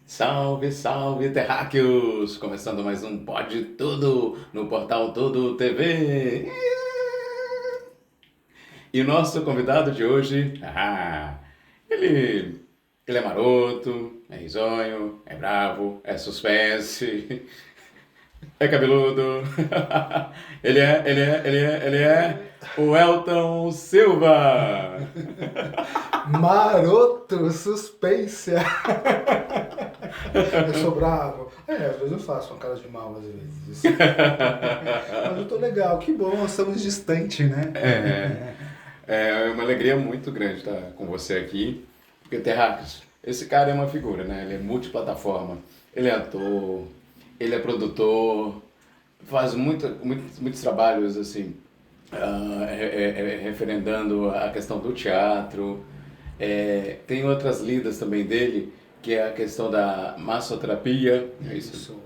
Salve, salve, terráqueos! Começando mais um Pode Tudo no portal Tudo TV. E o nosso convidado de hoje, ele é maroto, é risonho, é bravo, é suspense, é cabeludo. Ele é o Elton Silva. Maroto, suspense. Eu sou bravo. Às vezes eu faço uma cara de mal, às vezes. Mas eu tô legal, que bom, estamos distantes, né? É uma alegria muito grande estar com você aqui, porque Terráqueos, esse cara é uma figura, né? Ele é multiplataforma, ele é ator, ele é produtor, faz muitos trabalhos assim, referendando a questão do teatro. Tem outras lidas também dele, que é a questão da massoterapia, é isso? Isso.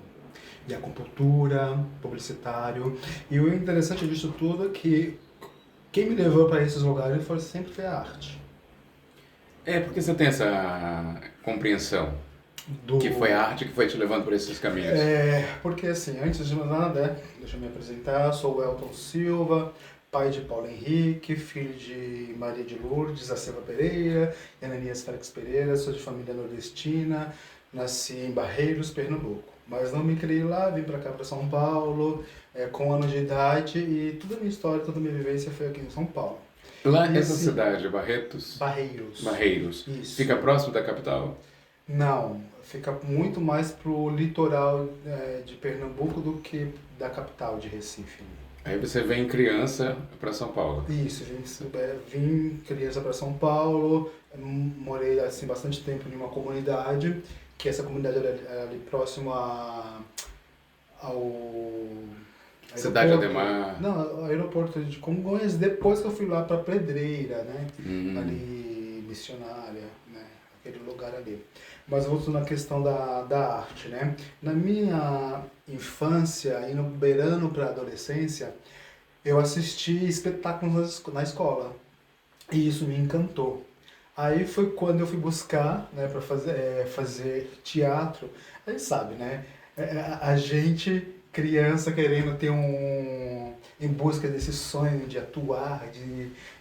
E acupuntura, publicitário. E o interessante disso tudo é que quem me levou para esses lugares sempre foi a arte. É porque você tem essa compreensão que foi a Do arte que foi te levando por esses caminhos. Porque assim, antes de mais nada, deixa eu me apresentar, sou o Elton Silva, pai de Paulo Henrique, filho de Maria de Lourdes da Silva Pereira e Ananias Félix Pereira, sou de família nordestina, nasci em Barreiros, Pernambuco. Mas não me criei lá, vim para cá, para São Paulo, com 1 ano de idade e toda a minha história, toda a minha vivência foi aqui em São Paulo. Lá, E essa assim, cidade, Barretos, Barreiros, Barreiros, fica isso. próximo da capital? Não, fica muito mais pro litoral de Pernambuco do que da capital de Recife. Aí você vem criança para São Paulo. Isso, vim criança para São Paulo, morei assim bastante tempo em uma comunidade, que essa comunidade era ali próximo ao Cidade aeroporto. Ademar. Não, ao aeroporto de Congonhas, depois que eu fui lá para Pedreira, né? Hum. Ali, missionária, né? Aquele lugar ali. Mas voltando na questão da arte, né? Na minha infância e no beirando para a adolescência, eu assisti espetáculos na escola e isso me encantou. Aí foi quando eu fui buscar, né, para fazer teatro. A gente sabe, né? A gente, criança, querendo ter em busca desse sonho de atuar,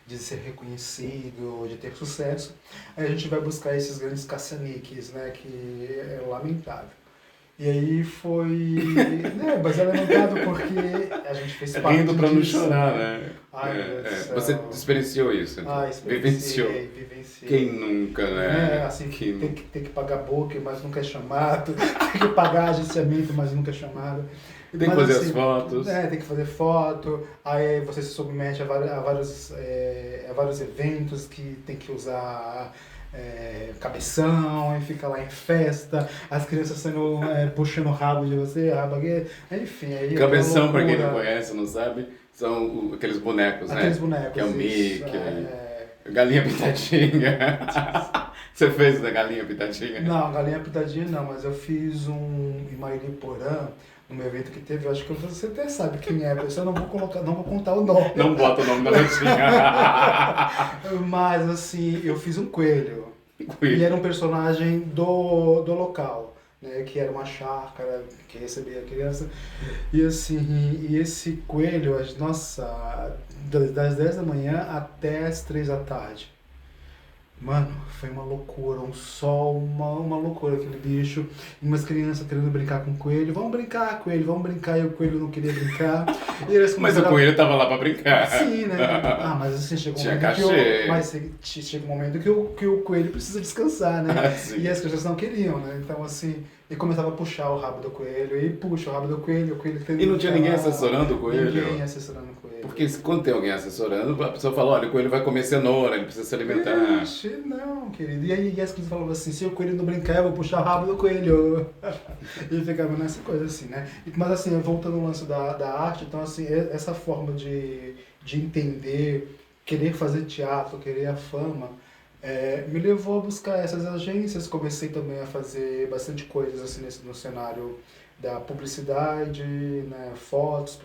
de ser reconhecido, de ter sucesso, aí a gente vai buscar esses grandes caça-níqueis, né, que é lamentável. E aí foi, né, mas é lamentável porque a gente fez Rindo parte para não disso, chorar, né? né? Ai, meu Deus do Você céu. experienciou isso, então. Vivenciou. Quem Vivenciei. nunca, Né? né? Assim, Quem tem nunca. que, tem que pagar book, mas nunca é chamado. Tem que pagar agenciamento, mas nunca é chamado. Tem que Mas fazer as assim, fotos. tem que fazer foto, aí você se submete a vários eventos que tem que usar cabeção, e fica lá em festa, as crianças sendo, puxando o rabo de você, rabo aqui, enfim, aí aquela Cabeção, para quem não loucura. conhece, não sabe, são aqueles bonecos, Aqueles né? Que é bonecos, o isso. Mickey, Galinha Pitadinha. Você fez da Galinha Pitadinha? Não, galinha pitadinha não, mas eu fiz em Mairiporã, num evento que teve, eu acho que você até sabe quem é, mas eu não vou colocar, não vou contar o nome. Não bota o nome da notinha. Mas assim, eu fiz um coelho. E Coelho. era um personagem do local, né? Que era uma chácara que recebia a criança. E assim, e esse coelho, nossa, das 10 da manhã até as 3 da tarde. Mano, foi uma loucura, um sol, uma loucura aquele bicho. E umas crianças querendo brincar com o coelho. Vamos brincar, coelho, vamos brincar. E o coelho não queria brincar. E eles Mas o começaram coelho tava lá para a... brincar. Sim, né? Ah, mas assim, chega um Tinha momento cachê. chega um momento que o coelho precisa descansar, né? E Assim. as crianças não queriam, né? Então assim, e começava a puxar o rabo do coelho. E puxa o rabo do coelho, o coelho E não tendo tinha ficar ninguém lá. assessorando o coelho? Ninguém assessorando o coelho. Porque quando tem alguém assessorando, a pessoa fala, olha, o coelho vai comer cenoura, ele precisa se alimentar. Ixi, não, querido. E aí as crianças falavam assim, se o coelho não brincar, eu vou puxar o rabo do coelho. E ficava nessa coisa assim, né? Mas assim, voltando ao lance da arte, então assim, essa forma de entender, querer fazer teatro, querer a fama, Me levou a buscar essas agências, comecei também a fazer bastante coisas assim no cenário da publicidade, né, fotos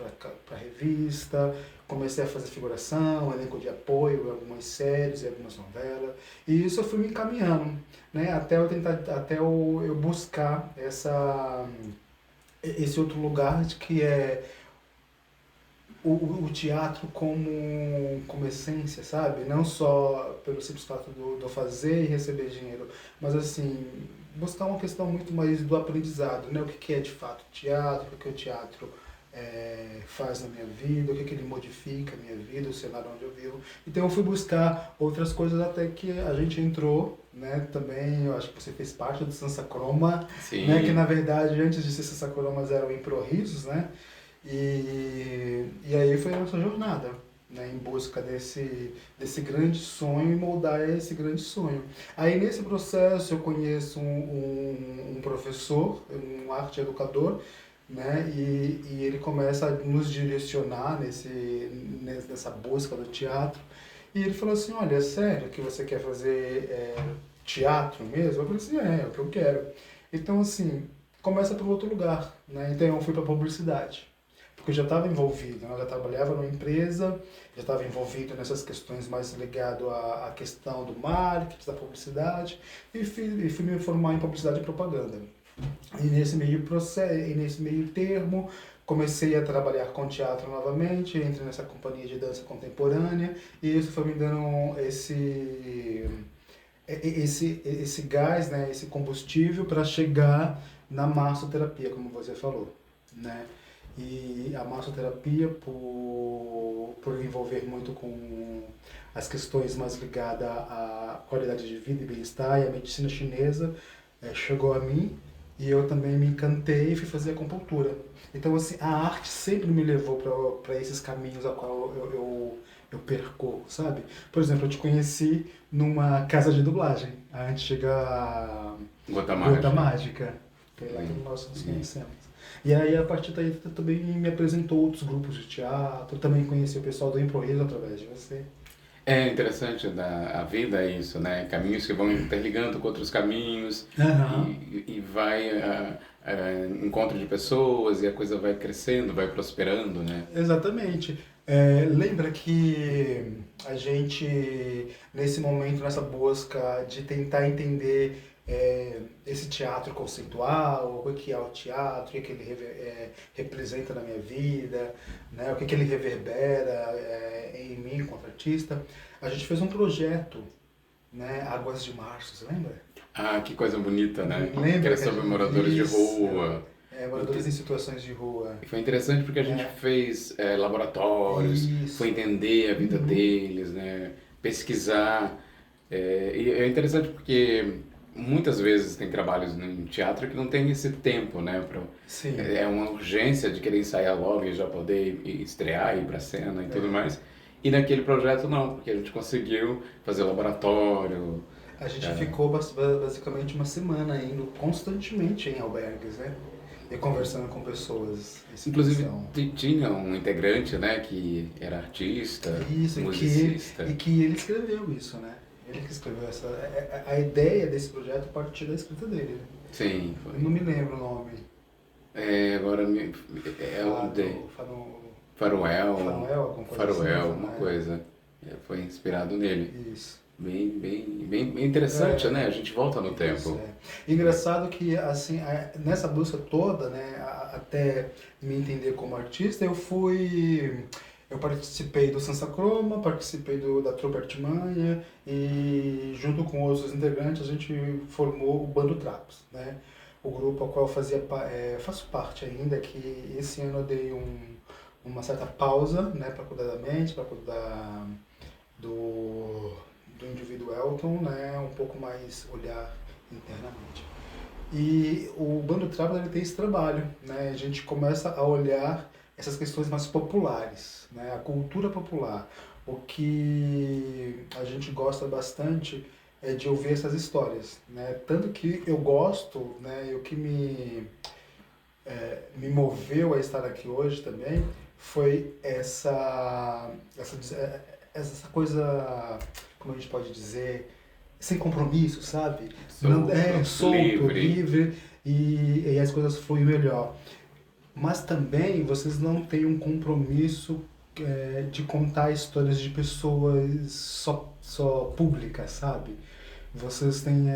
para revista, comecei a fazer figuração, elenco de apoio em algumas séries e algumas novelas, e isso eu fui me encaminhando, né, até eu buscar esse outro lugar de que é o teatro como essência, sabe? Não só pelo simples fato do fazer e receber dinheiro, mas assim, buscar uma questão muito mais do aprendizado, né? O que é de fato teatro, o que o teatro faz na minha vida, o que ele modifica a minha vida, o cenário onde eu vivo. Então eu fui buscar outras coisas até que a gente entrou, né? Também, eu acho que você fez parte do Sansa Croma, né? Que na Sim, verdade antes de ser Sansa Cromas eram Improvisos, né? E aí foi a nossa jornada, né, em busca desse grande sonho e moldar esse grande sonho. Aí nesse processo eu conheço um professor, um arte educador, né, e ele começa a nos direcionar nessa busca do teatro. E ele falou assim, olha, é sério que você quer fazer teatro mesmo? Eu falei assim, é o que eu quero. Então assim, começa pelo outro lugar, né? Então eu fui para publicidade porque eu já estava envolvido, né? Eu já trabalhava numa empresa, já estava envolvido nessas questões mais ligado à questão do marketing, da publicidade, e fui me formar em publicidade e propaganda. E nesse meio processo, e nesse meio termo, comecei a trabalhar com teatro novamente, entrei nessa companhia de dança contemporânea, e isso foi me dando esse gás, né, esse combustível para chegar na massoterapia, como você falou, né? E a massoterapia, por envolver muito com as questões mais ligadas à qualidade de vida e bem-estar e à medicina chinesa, chegou a mim e eu também me encantei e fui fazer acupuntura. Então, assim, a arte sempre me levou para esses caminhos a qual eu percorro, sabe? Por exemplo, eu te conheci numa casa de dublagem, antes de chegar a Gota Gota Mágica. Mágica. Foi lá que nós nos Sim. conhecemos. E aí, a partir daí, tu também me apresentou outros grupos de teatro, também conheci o pessoal do Improviso através de você. É interessante a vida é isso, né? Caminhos que vão interligando com outros caminhos Aham. e vai encontro de pessoas e a coisa vai crescendo, vai prosperando, né? Exatamente. Lembra que a gente, nesse momento, nessa busca de tentar entender esse teatro conceitual, o que é o teatro, o que ele representa na minha vida, né, o que ele reverbera em mim enquanto artista, a gente fez um projeto, né, Águas de Março, você lembra? Ah, que coisa bonita, né? Que Lembra era que a sobre gente... moradores de Isso, rua. moradores em situações de rua. E foi interessante porque a gente É, fez laboratórios, foi isso. entender a vida Uhum. deles, né? Pesquisar. E é interessante porque muitas vezes tem trabalhos em teatro que não tem esse tempo, né? Sim. É uma urgência de querer ensaiar logo e já poder estrear, ir para cena e tudo É. mais. E naquele projeto não, porque a gente conseguiu fazer laboratório. A gente eh, ficou basicamente uma semana indo constantemente em albergues, né? E conversando com pessoas em Inclusive situação. tinha um integrante, né, que era artista, Isso, e musicista. que ele escreveu isso, né? Ele que escreveu essa. A ideia desse projeto partiu da escrita dele, né? Sim, Eu não foi. me lembro o nome. Agora é o de Faroel, Fanuel, alguma coisa assim, Faroel, uma Fanuel. coisa. Foi inspirado nele. Isso. Bem interessante, É, né? A gente volta no isso, tempo. Engraçado que, assim, nessa busca toda, né, até me entender como artista, eu participei do Sansa Croma, participei da Trupe Artimanha e, junto com outros integrantes, a gente formou o Bando Trapos, né? O grupo ao qual eu faço parte ainda, que esse ano eu dei uma certa pausa, né, para cuidar da mente, para cuidar do, do indivíduo Elton, né, um pouco mais olhar internamente. E o Bando Traveler ele tem esse trabalho, né? A gente começa a olhar essas questões mais populares, né? A cultura popular. O que a gente gosta bastante é de ouvir essas histórias, né? Tanto que eu gosto, né? E o que me moveu a estar aqui hoje também foi essa coisa, como a gente pode dizer, sem compromisso, sabe? Não, Solto, solto, livre. livre e as coisas fluem melhor. Mas também vocês não têm um compromisso de contar histórias de pessoas só públicas, sabe? Vocês têm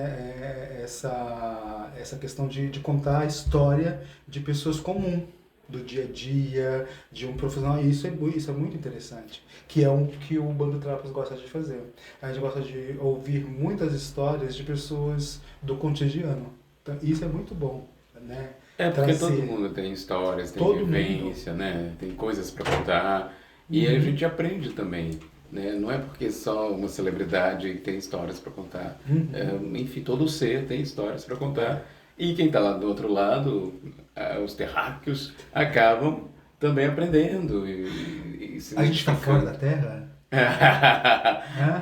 essa questão de contar a história de pessoas comuns, do dia a dia, de um profissional. E isso é muito interessante, que é um que o Bando Trapos gosta de fazer. A gente gosta de ouvir muitas histórias de pessoas do cotidiano. Então, isso é muito bom, né? É porque todo Trazer mundo tem histórias, tem todo mundo. vivência, né? Tem coisas para contar. E a Uhum, gente aprende também, né? Não é porque só uma celebridade tem histórias para contar. uhum. Enfim, todo ser tem histórias para contar. E quem está lá do outro lado, os terráqueos, acabam também aprendendo e se A gente está fora identificando. da Terra? Hã?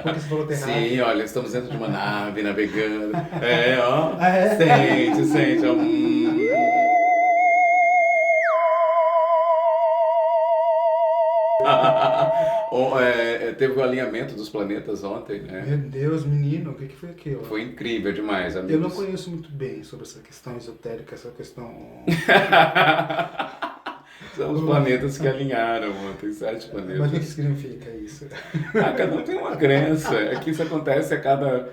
Porque você falou Sim, terráqueo. olha, estamos dentro de uma nave navegando. É, ó, Ah, é? sente, sente. Ó, teve o alinhamento dos planetas ontem, né? Meu Deus, menino, o que que foi aquilo? Foi incrível demais, Eu não amigos. conheço muito bem sobre essa questão esotérica, essa questão. São os planetas que alinharam ontem, 7 Mas o que planetas. significa isso? Ah, cada um tem uma crença. É que isso acontece a cada,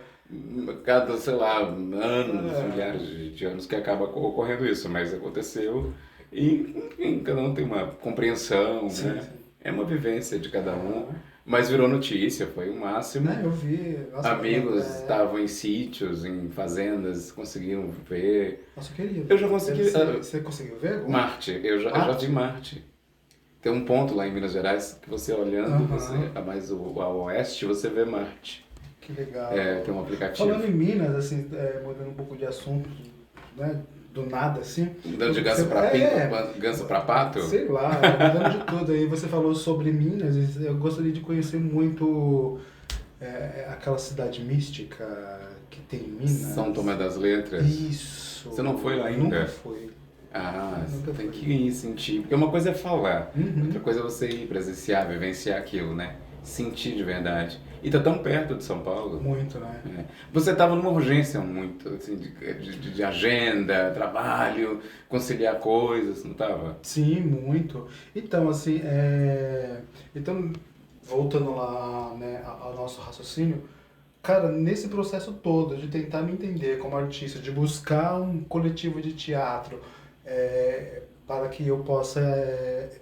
sei lá, anos, milhares de anos que acaba ocorrendo isso, mas aconteceu e, enfim, cada um tem uma compreensão, Sim, né? sim. É uma vivência de cada um, Aham. mas virou notícia, foi o Né, máximo. eu vi. Nossa, Amigos estavam em sítios, em fazendas, conseguiram ver. nossa, querido. Eu já consegui. Você conseguiu ver algum? Marte, eu já vi Marte? Marte. Tem um ponto lá em Minas Gerais que você olhando, você, Aham. a mais ao oeste, você vê Marte. Que legal. É, tem um Falando aplicativo. em Minas, assim, mudando um pouco de assunto, né? Do nada, assim. Mudando de Você, ganso para pinto, ganso para pato. sei lá, mudando de tudo. Aí você falou sobre Minas, e eu gostaria de conhecer muito aquela cidade mística que tem em São Minas. Tomé das Letras. Isso. Você não foi lá Nunca ainda? fui. Ah, Nunca você tem fui. que ir sentir. Porque uma coisa é falar, outra Uhum. coisa é você ir presenciar, vivenciar aquilo, né? Sentir de verdade. E tá tão perto de São Paulo. Muito, né? É. Você estava numa urgência muito, assim, de agenda, trabalho, conciliar coisas, não estava? Sim, muito. Então, assim, então, voltando lá, né, ao nosso raciocínio, cara, nesse processo todo de tentar me entender como artista, de buscar um coletivo de teatro, para que eu possa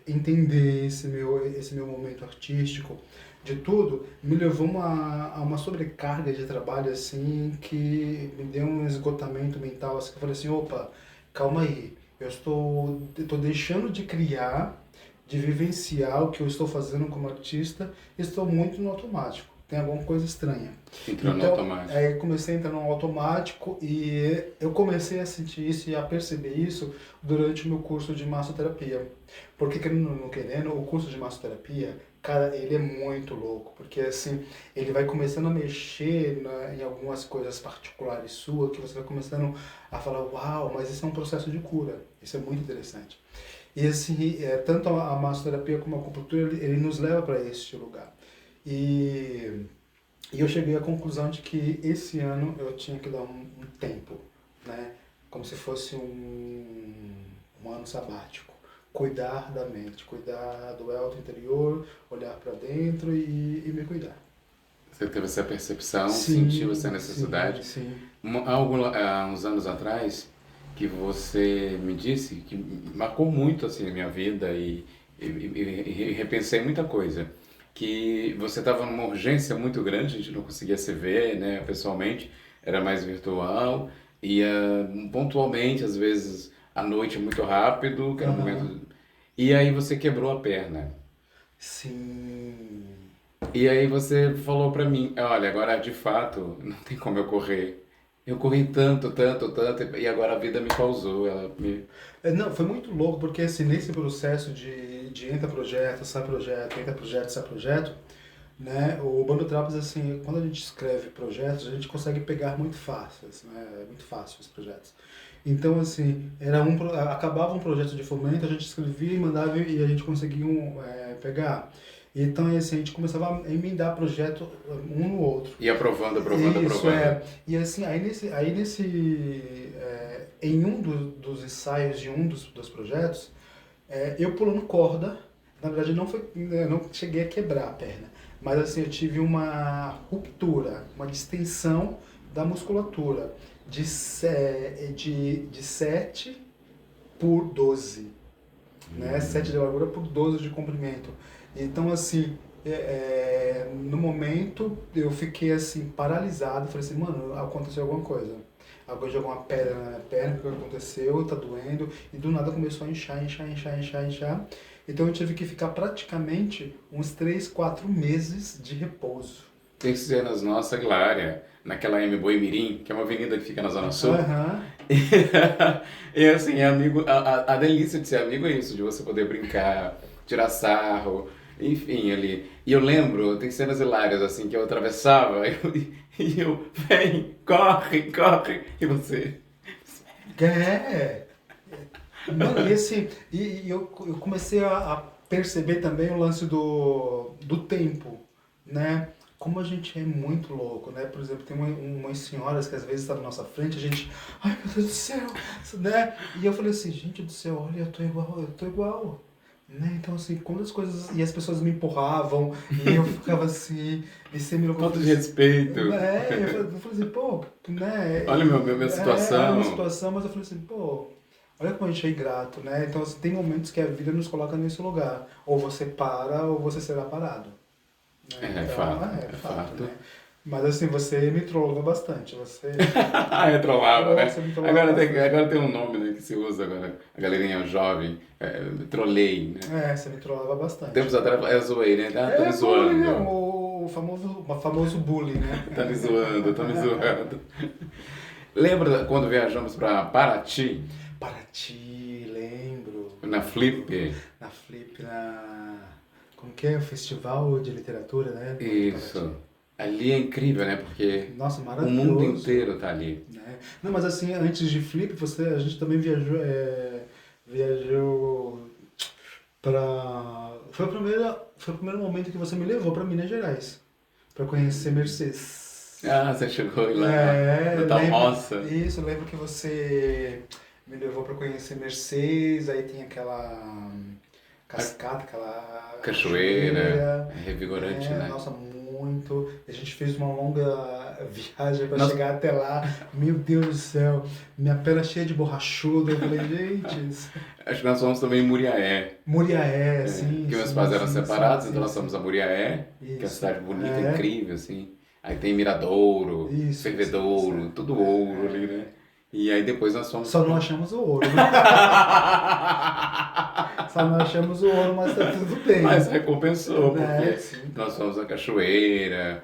entender esse meu momento artístico, de tudo, me levou a uma sobrecarga de trabalho, assim, que me deu um esgotamento mental, assim, que eu falei assim, opa, calma aí, eu estou deixando de criar, de vivenciar o que eu estou fazendo como artista, estou muito no automático. Tem alguma coisa estranha. Entrou no Então, automático. aí comecei a entrar no automático e eu comecei a sentir isso e a perceber isso durante o meu curso de massoterapia. Porque, querendo ou não querendo, o curso de massoterapia, cara, ele é muito louco. Porque, assim, ele vai começando a mexer em algumas coisas particulares suas, que você vai começando a falar, uau, mas isso é um processo de cura. Isso é muito interessante. E, assim, tanto a massoterapia como a acupuntura, ele nos leva para este lugar. E, e eu cheguei à conclusão de que esse ano eu tinha que dar um tempo, né? Como se fosse um ano sabático. Cuidar da mente, cuidar do auto interior, olhar para dentro e me cuidar. Você teve essa percepção, sentiu Sim, essa sim, necessidade. sim. Há uns anos atrás, que você me disse, que marcou muito assim, a minha vida e repensei muita coisa. Que você estava numa urgência muito grande, a gente não conseguia se ver, né, pessoalmente, era mais virtual, ia pontualmente, às vezes à noite muito rápido, que era um Aham. momento. E aí você quebrou a perna. Sim. E aí você falou pra mim, olha, agora de fato não tem como eu correr. Eu corri tanto, tanto, tanto, e agora a vida me pausou, ela me... Não, foi muito louco, porque assim, nesse processo de entra projeto, sai projeto, né? O Bando Trapos, assim, quando a gente escreve projetos, a gente consegue pegar muito fácil, assim, né? É muito fácil os projetos. Então, assim, acabava um projeto de fomento, a gente escrevia e mandava e a gente conseguia pegar. Então, assim, a gente começava a emendar projeto um no outro. E aprovando, Isso, aprovando. E assim, em um dos ensaios de um dos projetos, eu pulando corda, na verdade eu não cheguei a quebrar a perna, mas assim, eu tive uma ruptura, uma distensão da musculatura de 7 por 12, né? 7 de largura por 12 de comprimento. Então, assim, no momento eu fiquei assim, paralisado, falei assim, mano, aconteceu alguma coisa. Alguém jogou uma pedra na minha perna, o que aconteceu, tá doendo, e do nada começou a inchar, inchar, inchar, inchar, inchar. Então eu tive que ficar praticamente uns 3, 4 meses de repouso. Tem cenas nossa, Glária, naquela M Boimirim, que é uma avenida que fica na Zona Sul. Aham. E assim, amigo, a delícia de ser amigo é isso, de você poder brincar, tirar sarro, enfim, ali. E eu lembro, tem cenas hilárias assim, que eu atravessava e eu, vem, corre, corre, e você. É. Mano, e assim, eu comecei a perceber também o lance do tempo, né? Como a gente é muito louco, né? Por exemplo, tem umas senhoras que às vezes estão na nossa frente, a gente, ai meu Deus do céu, né? E eu falei assim, gente do céu, olha, eu tô igual, né? Então assim, quando as coisas, e as pessoas me empurravam, e eu ficava assim, e você me Falta de respeito. eu falei assim, pô, né? Olha minha situação. Era uma situação, mas eu falei assim, pô, olha como a gente é ingrato, né? Então, assim, tem momentos que a vida nos coloca nesse lugar. Ou você para, ou você será parado. Né? É Então, fato, é é fato, fato. né? Mas assim, você me trollou bastante. Você, Eu trollava, né? você me trollava bastante. Agora tem um nome, né, que se usa agora, a galerinha jovem, trolei, né? Você me trollava bastante. Tempos atrás é zoei, né? Ah, tá me Bullying, né? zoando. O famoso bullying, né? Tá me zoando, tá me zoando. Lembra quando viajamos pra Paraty, Paraty, lembro. na Flip? Na Flip, como que é? O Festival de Literatura, né? De Paraty. Isso. Ali é incrível, né? Porque Nossa, o mundo maravilhoso. inteiro tá ali. Né? Não, mas assim, antes de Flip, a gente também viajou foi o primeiro momento que você me levou para Minas Gerais, para conhecer Mercedes. Ah, você chegou lá na tal roça. Isso, eu lembro que você me levou para conhecer Mercedes, aí tem aquela cascata, aquela Cachoeira, é revigorante, né? Nossa, muito. A gente fez uma longa viagem para chegar até lá. Meu Deus do céu, minha perna cheia de borrachuda. Eu falei, gente. Acho que nós fomos também em Muriaé. Muriaé, sim. Porque meus pais eram separados, então nós fomos a Muriaé, que é uma cidade bonita, incrível, assim. Aí tem Miradouro, Fervedouro, tudo ouro ali, né? E aí depois nós fomos... Só não achamos o ouro, né? Só não achamos o ouro, mas tá tudo bem. Mas recompensou, porque sim. nós fomos à cachoeira,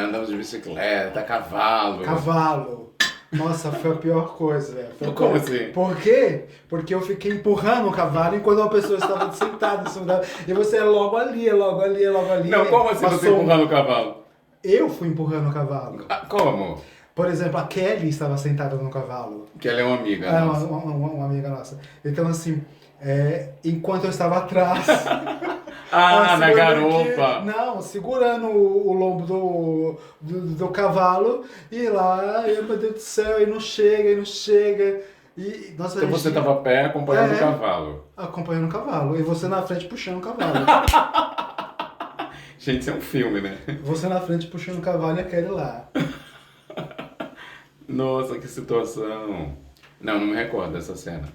andamos de bicicleta, a cavalo. Cavalo. Nossa, foi a pior coisa. Como assim? Por quê? Porque eu fiquei empurrando o cavalo enquanto uma pessoa estava sentada em cima dela. E você é logo ali, é logo ali, é logo ali. Não, como assim você empurrando o cavalo? Eu fui empurrando o cavalo. Como? Por exemplo, a Kelly estava sentada no cavalo. Que ela é uma amiga nossa. Uma amiga nossa. Então, assim, enquanto eu estava atrás... na garupa. Não, segurando o lombo do cavalo. E lá, meu Deus do céu, e não chega, e não chega. E, nossa, Então você estava a pé acompanhando o cavalo. Acompanhando o cavalo. E você na frente puxando o cavalo. Gente, isso é um filme, né? Você na frente puxando o cavalo e a Kelly lá. Nossa, que situação. Não me recordo dessa cena.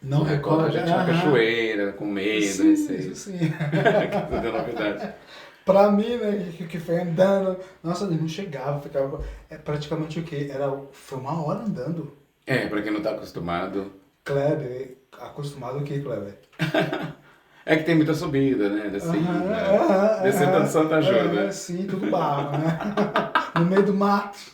Não recordo? A gente na cachoeira, com medo, sim, isso sim. que tudo é novidade. Pra mim, né, que foi andando, nossa, não chegava, ficava, praticamente o quê? Foi uma hora andando. Pra quem não tá acostumado. Kleber, acostumado o quê, Kleber? É que tem muita subida, né? Descida de Santa Ajuda. Sim, tudo barro, né? No meio do mato.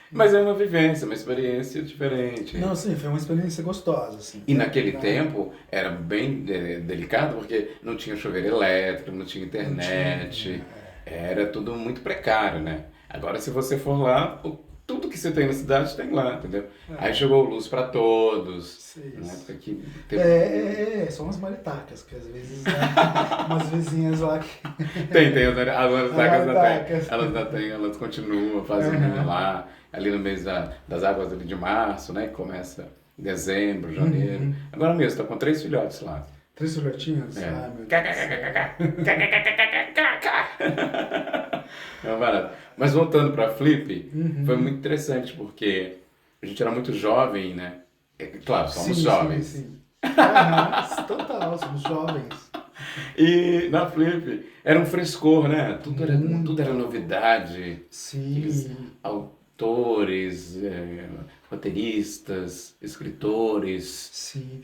Mas é uma vivência, uma experiência diferente. Não, sim, foi uma experiência gostosa, assim. E naquele tempo era bem delicado, porque não tinha chuveiro elétrico, não tinha internet, era tudo muito precário, né? Agora, se você for lá, tudo que você tem na cidade tem lá, entendeu? É. Aí chegou Luz para Todos, Sim, na isso. época que teve... São umas maritacas, que às vezes, né, umas vizinhas lá que... Tem, as maritacas ainda tem. maritacas. Elas ainda têm, elas continuam fazendo Aham. lá, ali no mês das águas ali de março, né? Que começa em dezembro, janeiro. Uhum. Agora mesmo, tá com 3 filhotes lá. 3 filhotinhos? É. Ai, meu Deus do céu. É uma barata. Mas voltando pra Flip, Uhum. foi muito interessante porque a gente era muito jovem, né? Claro, somos Sim, jovens. sim, sim. Aham, total, somos jovens. E na Flip era um frescor, né? Muito. Tudo era novidade. Aqueles Sim, autores, roteiristas, escritores. sim.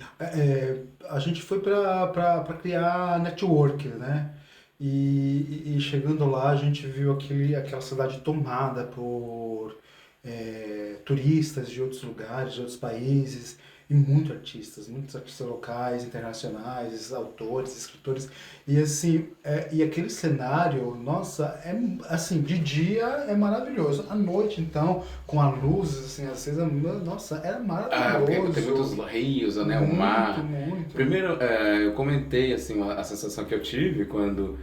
A gente foi para criar network, né? E chegando lá, a gente viu aquela cidade tomada por turistas de outros lugares, de outros países, e muitos artistas locais, internacionais, autores, escritores. E assim, e aquele cenário, nossa, assim, de dia é maravilhoso. À noite, então, com a luz, assim, acesa, nossa, era Ah, porque maravilhoso. tem muitos rios, né? O Muito, mar. muito. Primeiro, eu comentei assim a sensação que eu tive quando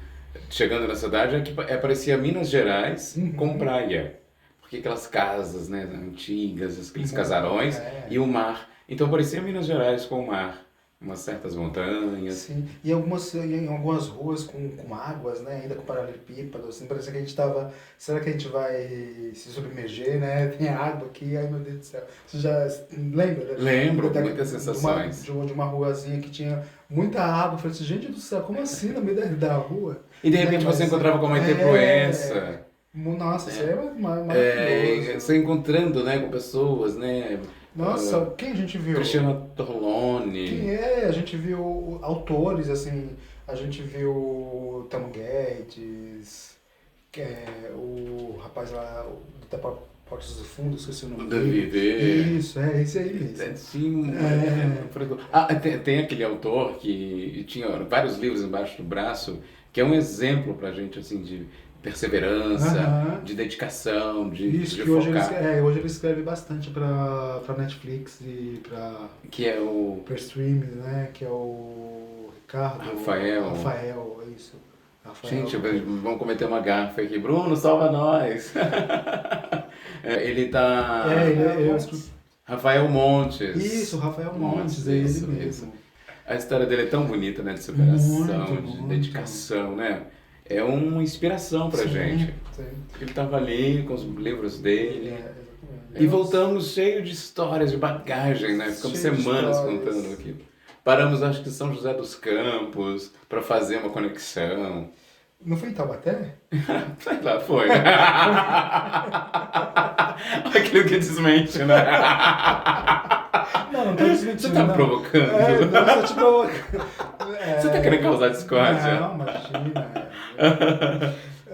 chegando na cidade é que parecia Minas Gerais com Uhum. praia. Porque aquelas casas, né, antigas, aqueles Muito, casarões e é. o mar. Então parecia Minas Gerais com o mar. Umas certas montanhas. Sim, em algumas ruas com águas, né? Ainda com paralelepípedo, assim, parecia que a gente tava. Será que a gente vai se submerger, né? Tem água aqui, ai meu Deus do céu. Você já lembra, né? Lembro, muitas De uma, sensações. de uma ruazinha que tinha muita água. Eu falei assim, gente do céu, como assim no meio da rua? E de Né? repente você Mas encontrava com a Maite Proença. nossa, isso aí é maravilhoso. Você encontrando, né, com pessoas, né? Nossa, quem a gente viu? Cristiano Quem Torlone. é? A gente viu autores, assim, a gente viu o Tom Guedes, que é o rapaz lá da Portas do Fundo, esqueci o nome Davi dele. V. Isso, é esse aí mesmo. Sim, É, tem aquele autor que tinha vários livros embaixo do braço, que é um exemplo pra gente, assim, de perseverança, aham. de dedicação, Isso, de que focar, hoje ele escreve bastante para Netflix e que é o para streaming, né? Que é o Ricardo, Rafael. Rafael, é isso. Gente, Rafael. vamos cometer uma gafe aqui. Bruno, salva nós! Ele tá... Ele é um escritor. Rafael Montes. Isso, Rafael Montes, é ele Isso. mesmo. A história dele é tão bonita, né? De Muito, superação, de muito. dedicação, né? É uma inspiração pra gente. Sim. Ele estava ali com os livros dele. Exatamente. E voltamos cheio de histórias, de bagagem, né? Ficamos Cheio de semanas histórias. contando aquilo. Paramos, acho que em São José dos Campos, para fazer uma conexão. Não foi em Taubaté? Sei lá, foi. Aquilo que desmente, né? Não tô desmentindo, Você tá não. provocando? Não, tô te provocando. Você tá querendo causar discórdia? Não, imagina.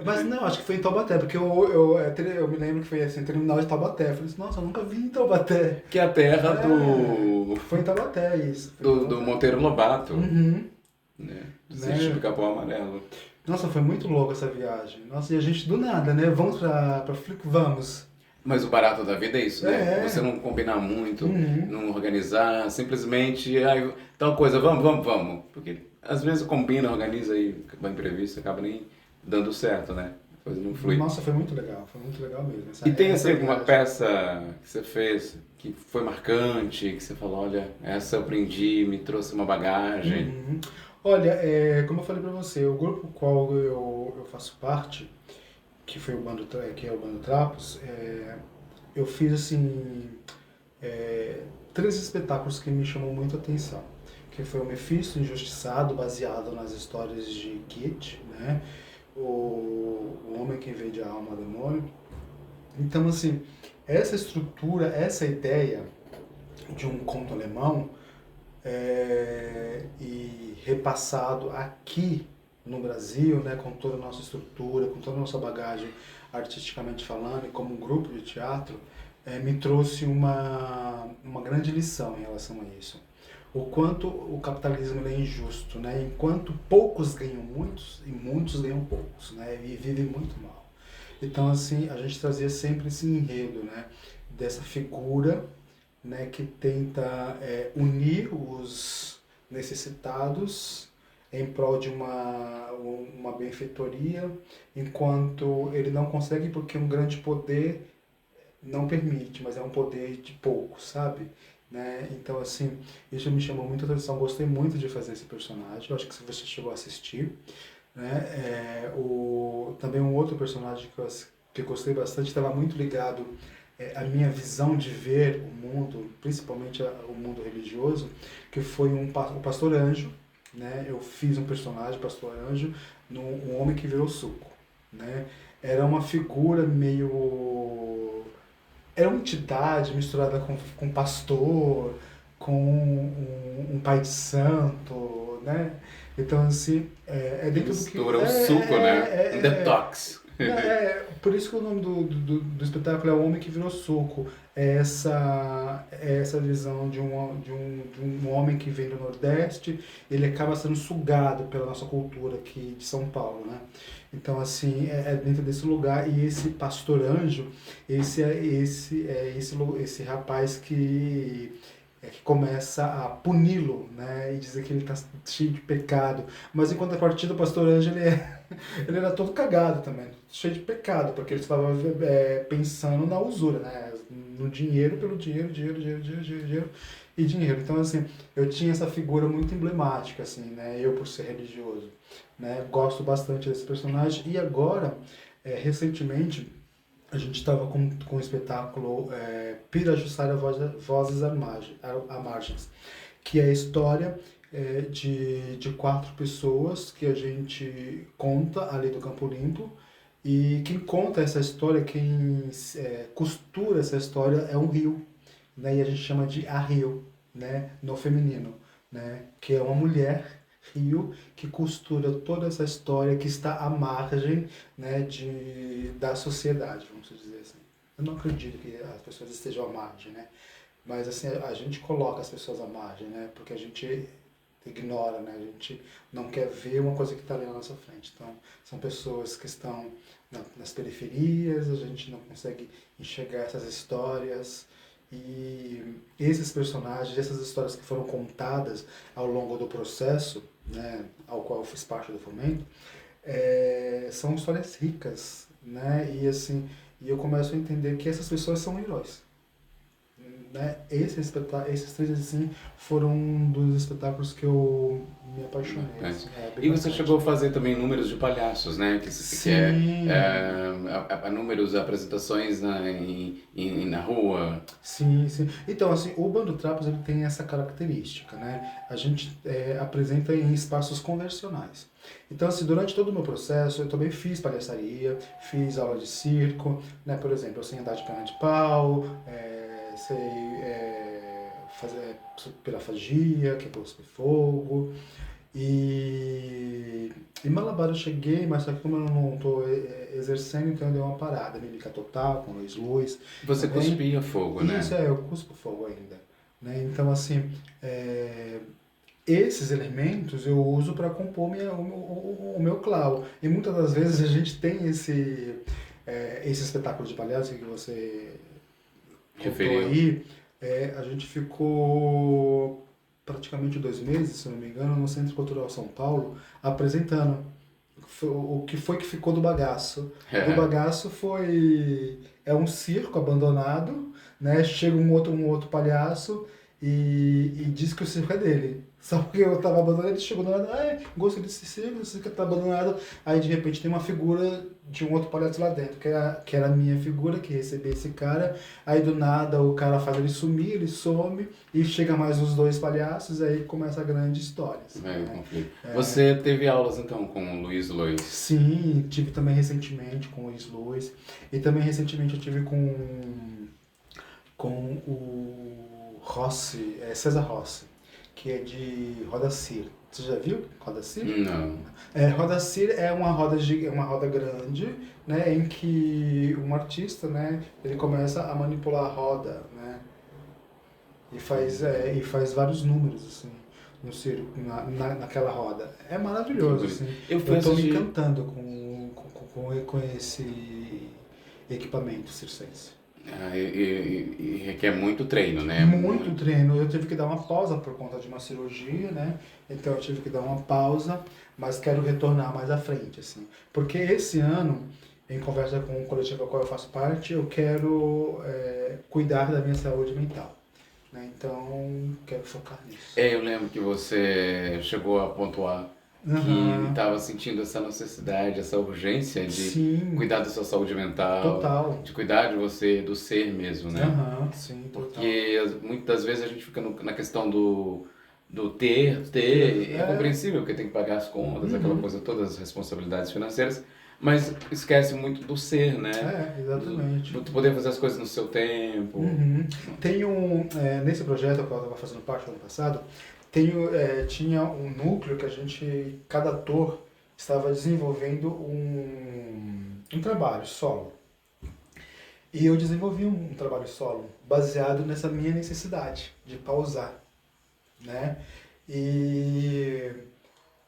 Mas não, acho que foi em Taubaté, porque eu me lembro que foi assim, terminal de Taubaté. Eu falei assim, nossa, eu nunca vi em Taubaté. Que é a terra do Foi em Taubaté, isso. Foi em do Taubaté. Monteiro Lobato, Uhum. né? Do Né? sítio do Capão Amarelo. Nossa, foi muito louco essa viagem. Nossa, e a gente do nada, né? Vamos pra Flip? Vamos. Mas o barato da vida é isso, né? É. Você não combinar muito, Uhum. não organizar, simplesmente, tal coisa, vamos. Porque às vezes combina, organiza e vai imprevisto, acaba nem dando certo, né? A coisa não flui. Nossa, foi muito legal mesmo. E tem assim essa alguma viagem. peça que você fez que foi marcante, que você falou, olha, essa eu aprendi, me trouxe uma bagagem. Uhum. Olha, como eu falei pra você, o grupo qual eu faço parte, que foi que é o Bando Trapos, eu fiz assim 3 espetáculos que me chamam muito a atenção, que foi o Mephisto Injustiçado, baseado nas histórias de Goethe, né? O Homem que Vende a Alma ao Demônio. Então, assim, essa estrutura, essa ideia de um conto alemão e repassado aqui no Brasil, né, com toda a nossa estrutura, com toda a nossa bagagem artisticamente falando e como um grupo de teatro, me trouxe uma grande lição em relação a isso. O quanto o capitalismo ele é injusto, né? Enquanto poucos ganham muitos e muitos ganham poucos, né? E vivem muito mal. Então, assim, a gente trazia sempre esse enredo, né? Dessa figura, né? Que tenta unir os necessitados em prol de uma benfeitoria, enquanto ele não consegue porque um grande poder não permite, mas é um poder de poucos, sabe? Né? Então, assim, isso me chamou muita atenção. Gostei muito de fazer esse personagem. Eu acho que se você chegou a assistir, né? Também um outro personagem que eu gostei bastante, estava muito ligado à minha visão de ver o mundo, principalmente o mundo religioso, que foi o Pastor Anjo. Né? Eu fiz um personagem, Pastor Anjo, um homem que virou suco. Né? Era uma figura meio... Era uma entidade misturada com pastor, com um pai de santo, né? Então, assim, é Que dentro do que... mistura o suco, né? Um detox. Por isso que o nome do espetáculo é O Homem que Virou Suco. É essa visão de um homem que vem do Nordeste, ele acaba sendo sugado pela nossa cultura aqui de São Paulo, né? Então, assim, é dentro desse lugar. E esse pastor anjo, esse rapaz que começa a puni-lo, né? E dizer que ele está cheio de pecado. Mas em contrapartida, o pastor anjo, ele era todo cagado também, cheio de pecado, porque ele estava pensando na usura, né? No dinheiro, pelo dinheiro, dinheiro e dinheiro. Então, assim, eu tinha essa figura muito emblemática, assim, né? Eu, por ser religioso, né? Gosto bastante desse personagem. E agora, recentemente, a gente estava com o espetáculo Pirajussara Vozes à Margens, que é a história de quatro pessoas que a gente conta ali do Campo Limpo. E quem conta essa história, quem costura essa história é um rio, né? E a gente chama de arrio, né? No feminino, né? Que é uma mulher rio que costura toda essa história que está à margem, né? Da sociedade, vamos dizer assim. Eu não acredito que as pessoas estejam à margem, né? Mas assim, a gente coloca as pessoas à margem, né? Porque a gente ignora, né? A gente não quer ver uma coisa que está ali na nossa frente. Então, são pessoas que estão nas periferias, a gente não consegue enxergar essas histórias. E esses personagens, essas histórias que foram contadas ao longo do processo, né, ao qual eu fiz parte do Fomento, são histórias ricas, né? E assim, eu começo a entender que essas pessoas são heróis, né? Esses três assim foram um dos espetáculos que eu me apaixonei. É. Assim, E bem você marcante. chegou a fazer também números de palhaços, né? Que Sim, números, apresentações na rua. sim, sim. Então, assim, o Bando Trapos ele tem essa característica, né? A gente apresenta em espaços conversionais. Então, assim, durante todo o meu processo, eu também fiz palhaçaria, fiz aula de circo, né? Por exemplo, eu sei andar de perna de pau, sei fazer pirafagia, que é cuspir fogo. E Malabar eu cheguei, mas só que como eu não estou exercendo, então eu dei uma parada. Mímica total, com Luiz Luz Você também. cuspia fogo, né? Isso, eu cuspo fogo ainda. Né? Então, assim, esses elementos eu uso para compor o meu clown. E muitas das vezes a gente tem esse espetáculo de palhaço que você contou Referiu. aí. A gente ficou praticamente 2 meses, se eu não me engano, no Centro Cultural São Paulo, apresentando o que foi que ficou do bagaço. Do bagaço é um circo abandonado, né? Chega um outro palhaço e diz que o circo é dele. Só porque eu tava abandonado, ele chegou do nada, gostei desse circo, esse circo tá abandonado. Aí de repente tem uma figura de um outro palhaço lá dentro, que era a minha figura, que recebia esse cara. Aí do nada o cara faz ele sumir, ele some, e chega mais os dois palhaços, aí começa a grande história. Assim, É, o né? conflito. Você teve aulas então com o Luiz Lois? Sim, tive também recentemente com o Luiz Luz. E também recentemente eu tive com o Rossi, César Rossi, que é de Roda Cir. Você já viu Roda Cir? Não. Roda Cir é uma roda grande, né, em que um artista, né, ele começa a manipular a roda, né, e faz vários números assim no circo, naquela roda. É maravilhoso, assim. Eu fui Eu estou me assistir. encantando com esse equipamento circense. E requer muito treino, né? Muito treino. Eu tive que dar uma pausa por conta de uma cirurgia, né? Então eu tive que dar uma pausa, mas quero retornar mais à frente, assim. Porque esse ano, em conversa com o coletivo ao qual eu faço parte, eu quero cuidar da minha saúde mental, né? Então, quero focar nisso. Eu lembro que você chegou a pontuar que Aham. estava sentindo essa necessidade, essa urgência de Sim, cuidar da sua saúde mental, total. de cuidar de você, do ser mesmo, né? Aham, sim, total. Porque muitas vezes a gente fica na questão do Ter, ter, é compreensível porque tem que pagar as contas, aquela uhum. coisa, todas as responsabilidades financeiras, mas esquece muito do ser, né? Exatamente. Do poder fazer as coisas no seu tempo. Uhum. Nesse projeto que eu estava fazendo parte no ano passado, tinha um núcleo que cada ator estava desenvolvendo um trabalho solo. E eu desenvolvi um trabalho solo baseado nessa minha necessidade de pausar, né? E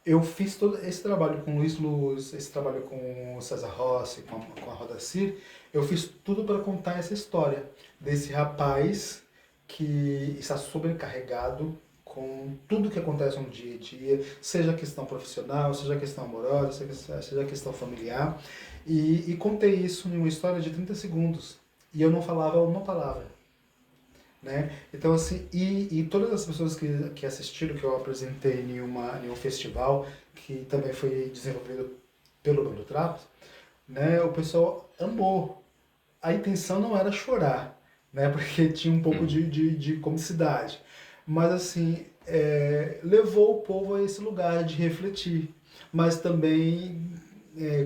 eu fiz todo esse trabalho com o Luiz Luz, esse trabalho com o César Rossi, com a Roda Cir, eu fiz tudo para contar essa história desse rapaz que está sobrecarregado com tudo que acontece no dia a dia, seja a questão profissional, seja a questão amorosa, seja a questão familiar. E contei isso em uma história de 30 segundos. E eu não falava uma palavra, né? Então, assim, e todas as pessoas que assistiram, que eu apresentei em um festival, que também foi desenvolvido pelo Bando Trapos, né? O pessoal amou. A intenção não era chorar, né? Porque tinha um pouco Hum. de comicidade. Mas, assim, levou o povo a esse lugar de refletir, mas também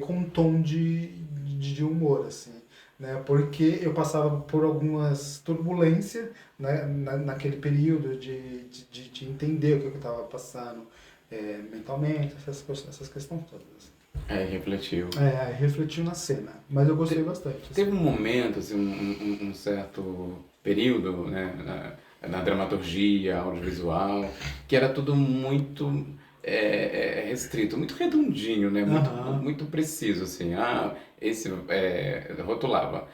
com um tom de humor, assim, né? Porque eu passava por algumas turbulências, né, naquele período de entender o que eu estava passando mentalmente, essas questões todas. Refletiu. Refletiu na cena, mas eu gostei Te- bastante. Teve Assim. um momento, assim, um certo período, né, na dramaturgia audiovisual, que era tudo muito restrito, muito redondinho, né, Aham. muito preciso, assim. Rotulava.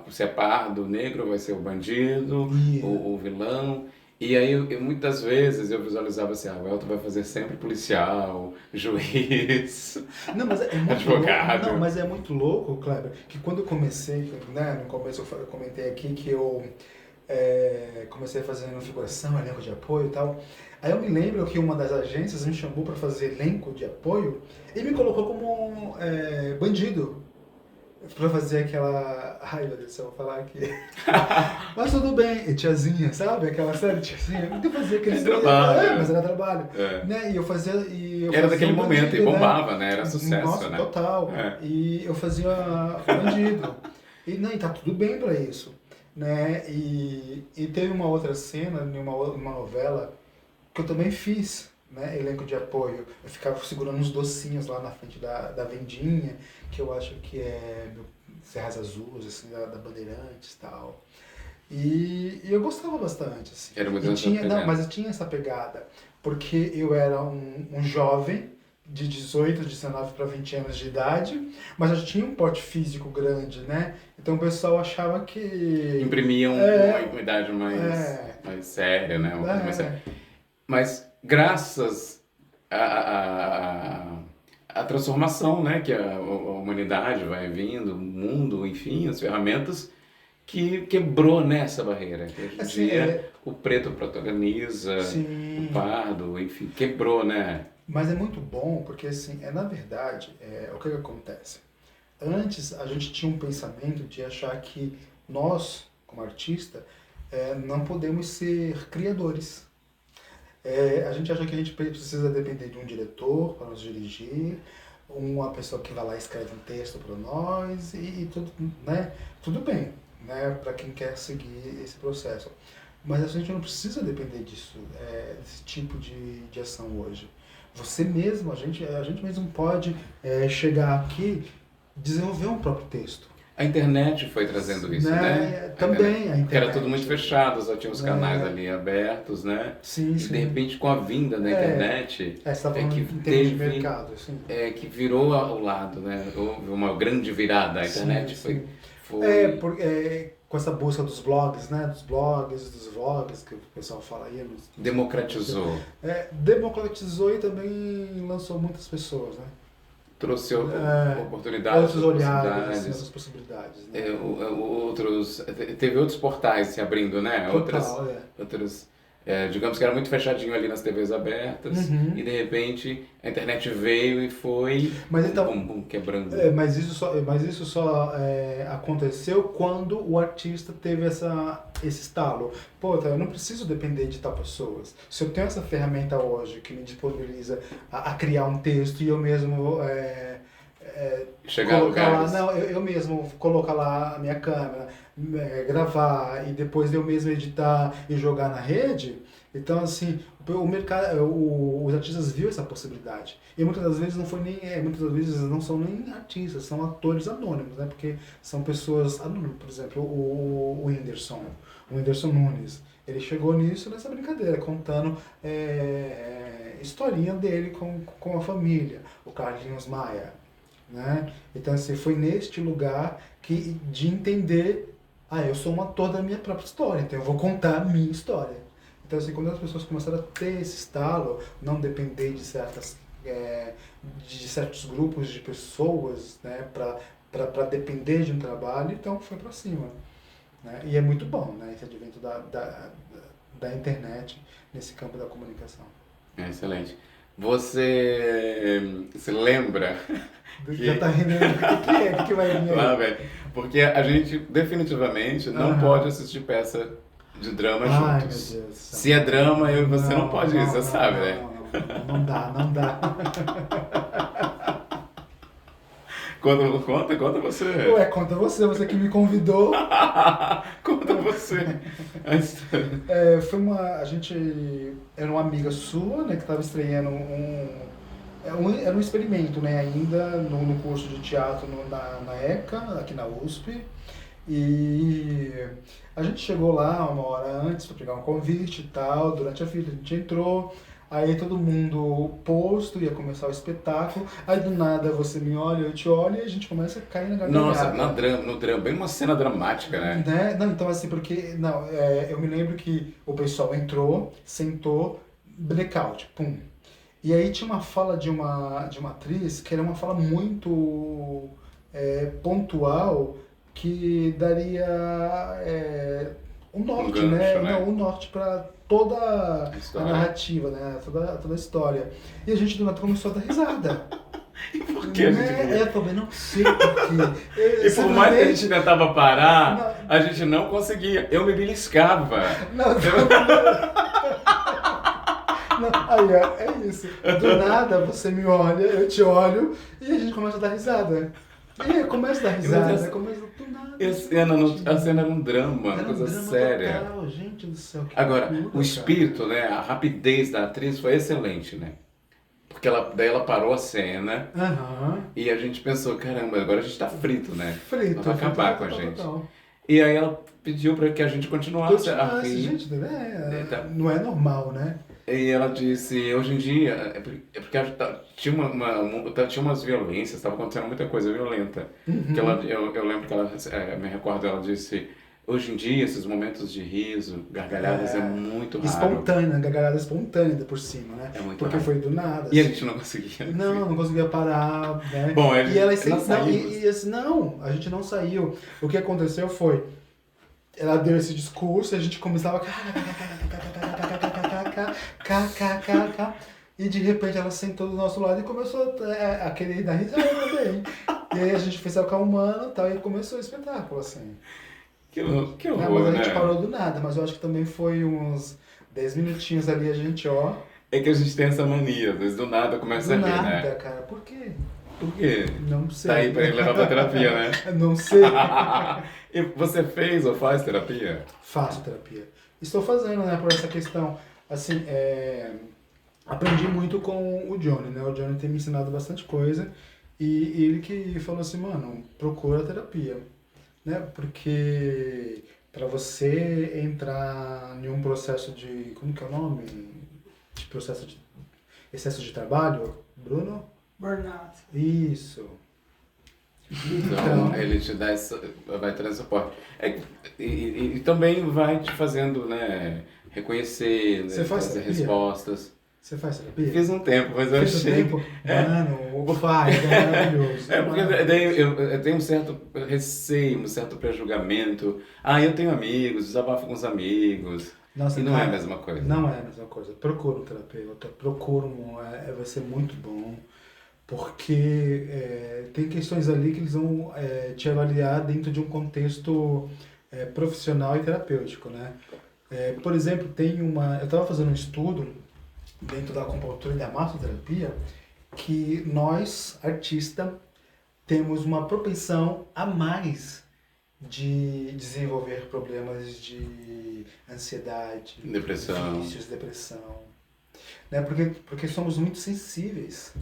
Se é pardo, o negro vai ser o bandido, E, o vilão. E aí, muitas vezes eu visualizava assim, o Elton vai fazer sempre policial, juiz, não, mas é muito louco. Não, advogado. mas é muito louco, Kleber, que quando eu comecei, né, no começo eu comentei aqui que eu comecei fazendo figuração, elenco de apoio e tal. Aí eu me lembro que uma das agências me chamou para fazer elenco de apoio e me colocou como bandido. Pra fazer aquela. Ai meu Deus do céu, vou falar aqui. Mas tudo bem, e tiazinha, sabe? Aquela série tiazinha. Então eu fazia É aqueles. Mas trabalho. era trabalho. É. Né? E eu Era fazia daquele um momento e bandido, né? bombava, né? Era sucesso, Nossa, né? total. É. E eu fazia o bandido. E tá tudo bem pra isso. Né? E teve uma outra cena, uma novela, que eu também fiz, né, elenco de apoio. Eu ficava segurando uns docinhos lá na frente da vendinha, que eu acho que é Serras Azuis, assim, da Bandeirantes e tal. E eu gostava bastante, assim. Era muito E nessa tinha, não, pegada. mas eu tinha essa pegada, porque eu era um jovem, de 18, 19 para 20 anos de idade, mas eu tinha um porte físico grande, né? Então o pessoal achava que... Imprimiam uma idade É, mais séria, né? Uma coisa mais séria. é, Mas graças à transformação, né? Que a humanidade vai vindo, o mundo, enfim, as ferramentas que quebrou nessa barreira. Que hoje em assim, dia o preto protagoniza, o sim, pardo, enfim, quebrou, né? mas é muito bom porque, assim, na verdade, o que acontece? Antes, a gente tinha um pensamento de achar que nós, como artista, não podemos ser criadores. A gente acha que a gente precisa depender de um diretor para nos dirigir, uma pessoa que vai lá e escreve um texto para nós e tudo, né? Tudo bem, né? Para quem quer seguir esse processo. Mas a gente não precisa depender disso, desse tipo de ação hoje. Você mesmo, a gente mesmo pode chegar aqui, desenvolver um próprio texto. A internet foi trazendo isso, né? Também a Porque era tudo internet. muito fechado, só tinha os canais ali abertos, né? Sim, E de sim. repente com a vinda da internet Você está é falando que em termos de teve, mercado, sim. que virou ao lado, né? Houve uma grande virada. A Sim, internet sim. foi Com essa busca dos blogs, né? Dos blogs, dos vlogs, que o pessoal fala aí. democratizou, Democratizou e também lançou muitas pessoas, né? trouxe É, oportunidades, outros olhares, assim, possibilidades. outras possibilidades, né? Teve outros portais se abrindo, né? Total, é. Outras, digamos que era muito fechadinho ali nas TVs abertas e Uhum. de repente a internet veio e foi Mas bum, então, bum, bum, quebrando. mas isso só aconteceu quando o artista teve esse estalo. Pô, tá, eu não preciso depender de tal pessoas. Se eu tenho essa ferramenta hoje que me disponibiliza a criar um texto e eu mesmo Chegar a colocar lá, lugares. não, eu mesmo colocar lá a minha câmera, gravar e depois eu mesmo editar e jogar na rede. Então, assim, o mercado, os artistas viram essa possibilidade. E muitas das vezes não foi nem, muitas das vezes não são nem artistas, são atores anônimos, né? Porque são pessoas anônimas, por exemplo, o Whindersson Nunes. Ele chegou nisso nessa brincadeira, contando historinha dele com a família, o Carlinhos Maia, né? Então, assim, foi neste lugar de entender, eu sou um ator da minha própria história, então eu vou contar a minha história. Então, assim, quando as pessoas começaram a ter esse estalo, não depender de certos grupos de pessoas, né, para depender de um trabalho, então foi para cima, né? E é muito bom, né, esse advento da internet nesse campo da comunicação. Excelente. Você se lembra Já tá que rindo, o que é? O que vai vir lá, aí? velho, porque a gente definitivamente não Aham. pode assistir peça de drama Ai, meu juntos. Deus do Se é céu. drama, eu e você não Não, pode ir, não, você não, sabe, não, né? não, não, não dá, não dá. Conta você. Ué, conta você que me convidou. Conta você. A gente era uma amiga sua, né, que estava estreando era um experimento, né, ainda no curso de teatro na ECA, aqui na USP. E a gente chegou lá uma hora antes para pegar um convite e tal. Durante a fila a gente entrou. Aí todo mundo posto, ia começar o espetáculo. Aí do nada você me olha, eu te olho e a gente começa a cair na Nossa, gargalhada. no drama, bem uma cena dramática, né? Né? Não, então assim, porque não, eu me lembro que o pessoal entrou, sentou, blackout, pum. E aí tinha uma fala de uma atriz que era uma fala muito pontual que daria um Um norte, gancho, né? Não, né? um norte para toda A a história. narrativa, né? Toda a história. E a gente do nada começou a dar risada. Por que a gente Né? ria? Eu também não sei por quê. E por mais que a gente Simplesmente. tentava parar, Não, a gente não conseguia. Eu me beliscava. não, não, aí, ó, é isso. Do nada você me olha, eu te olho e a gente começa a dar risada. E começa a dar risada, começa do nada. A cena era um drama, uma Era um coisa drama séria. total, gente do céu, que Agora, loucura, o espírito, né, a rapidez da atriz foi excelente, né? Porque daí ela parou a cena cara. Aham. e a gente pensou, caramba, agora a gente tá frito, né? Frito, Ela vai acabar com a total, gente. total. E aí ela pediu para que a gente continuasse a Continuasse, rir. gente, né? Tá. Não é normal, né? E ela disse, hoje em dia, porque tinha tinha umas violências, estava acontecendo muita coisa violenta. Que Uhum. eu lembro que ela, me recordo, ela disse, hoje em dia, esses momentos de riso, gargalhadas, é muito raro. Espontânea, gargalhada espontânea ainda por cima, né? É muito Porque raro. foi do nada, E a assim. gente não conseguia. Não conseguia parar, né? Bom, a E ela gente, nós sempre. Não, saímos. e assim, não, a gente não saiu. O que aconteceu foi, ela deu esse discurso, a gente começava e de repente ela sentou do nosso lado e começou a querer dar risada também. E aí a gente foi se acalmando e tal, e começou o espetáculo, assim. Que Não, mas horror, a gente né? parou do nada, mas eu acho que também foi uns 10 minutinhos ali, a gente, ó, É que a gente tem essa mania, às vezes do nada começa do a rir, né? nada, cara. Por quê? Por quê? Não Tá aí sei. pra ele levar pra terapia, né? Não sei. E você fez ou faz terapia? Faço terapia. Estou fazendo, né, por essa questão. Assim, aprendi muito com o Johnny, né? O Johnny tem me ensinado bastante coisa. E ele que falou assim, mano, procura terapia. né? Porque para você entrar em um processo de, como que é o nome? De processo de excesso de trabalho, Bruno? Burnout. Isso. Então, Então, ele te dá vai trazer suporte. E também vai te fazendo, né, reconhecer, né, você faz trazer terapia? respostas. Você faz terapia? Fiz um tempo, mas eu Fez o achei tempo? que... É, Mano, faz, é maravilhoso. é porque daí eu tenho um certo receio, um certo pré-julgamento. Ah, eu tenho amigos, desabafo com os amigos. Nossa, E não é a cara, mesma coisa. não é a mesma coisa. Procura um terapeuta, procura um, vai ser muito bom, porque tem questões ali que eles vão te avaliar dentro de um contexto profissional e terapêutico, né? Por exemplo, eu estava fazendo um estudo dentro da acupuntura e da massoterapia que nós, artistas, temos uma propensão a mais de desenvolver problemas de ansiedade, Depressão. vícios, depressão, né? Porque somos muito sensíveis,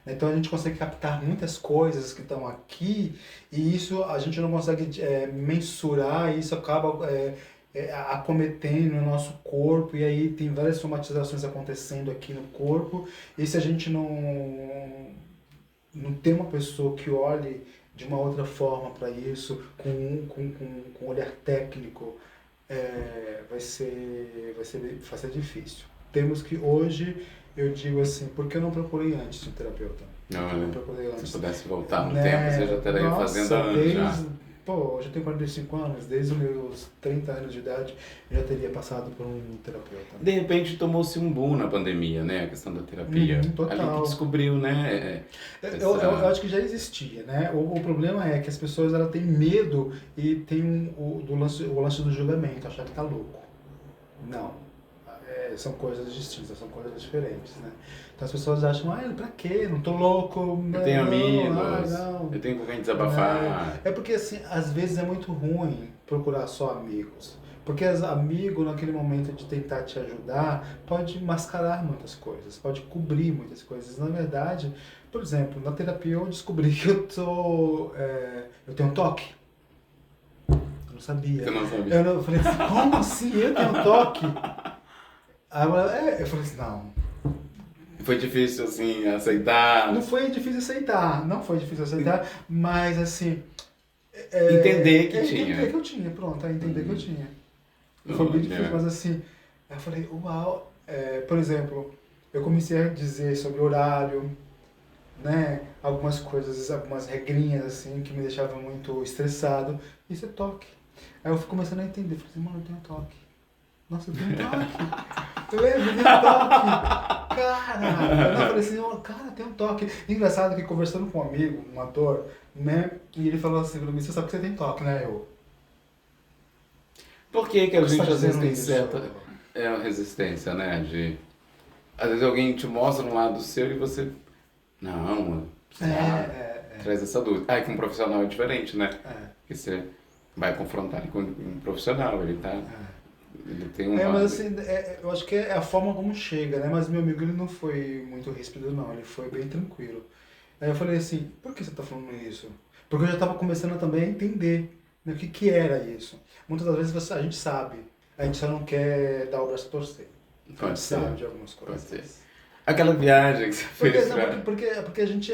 né? Então a gente consegue captar muitas coisas que estão aqui e isso a gente não consegue mensurar e isso acaba acometendo o nosso corpo e aí tem várias somatizações acontecendo aqui no corpo e se a gente não tem uma pessoa que olhe de uma outra forma para isso, com um olhar técnico, vai ser difícil. Temos que hoje, eu digo assim, por que eu não procurei antes um terapeuta? Não, Por que eu não né? procurei Se antes? pudesse voltar no Né? tempo, você já estaria Nossa, fazendo há anos já. Pô, hoje eu tenho 45 anos, desde os meus 30 anos de idade, eu já teria passado por um terapeuta. De repente tomou-se um boom na pandemia, né? A questão da terapia. Total. Ali que descobriu, né? Eu acho que já existia, né? O problema é que as pessoas elas têm medo e tem o lance do julgamento, achar que tá louco. Não. São coisas distintas, são coisas diferentes, né? Então as pessoas acham, pra quê? Não tô louco. Eu tenho não, amigos, não. eu tenho com quem desabafar. É porque, assim, às vezes é muito ruim procurar só amigos. Porque amigo, naquele momento de tentar te ajudar, pode mascarar muitas coisas, pode cobrir muitas coisas. Na verdade, por exemplo, na terapia eu descobri que eu tenho um toque. Eu não sabia. Você não sabia? Eu falei assim, como assim eu tenho um toque? Aí eu falei assim, não. Foi difícil, assim, aceitar. Não foi difícil aceitar, mas assim... Entender que tinha. Entender que eu tinha, pronto, entender que eu tinha. Foi bem difícil, mas assim, eu falei, uau. Por exemplo, eu comecei a dizer sobre horário, né? Algumas coisas, algumas regrinhas assim, que me deixavam muito estressado. Isso é toque. Aí eu fui começando a entender, falei assim, mano, eu tenho toque. Nossa, eu tenho toque. Eu tenho toque. Cara, eu falei assim, cara, tem um toque. Engraçado que conversando com um amigo, um ator, né? E ele falou assim pra mim, você sabe que você tem toque, né? Por que que a Por que gente você tá às vezes dizendo tem isso? certa resistência, né? Às vezes alguém te mostra um lado seu e você... Não, sei lá, traz essa dúvida. Ah, e com um profissional é diferente, né? Porque você vai confrontar ele com um profissional, ele tem um lado. Mas assim, eu acho que é a forma como chega, né? Mas meu amigo, ele não foi muito ríspido, não. Ele foi bem tranquilo. Aí eu falei assim, por que você tá falando isso? Porque eu já tava começando também a entender, né, o que era isso. Muitas das vezes a gente sabe, a gente só não quer dar o braço a torcer. A gente Pode ser. sabe de algumas coisas. Pode ser. Aquela viagem que você fez pra... Porque a gente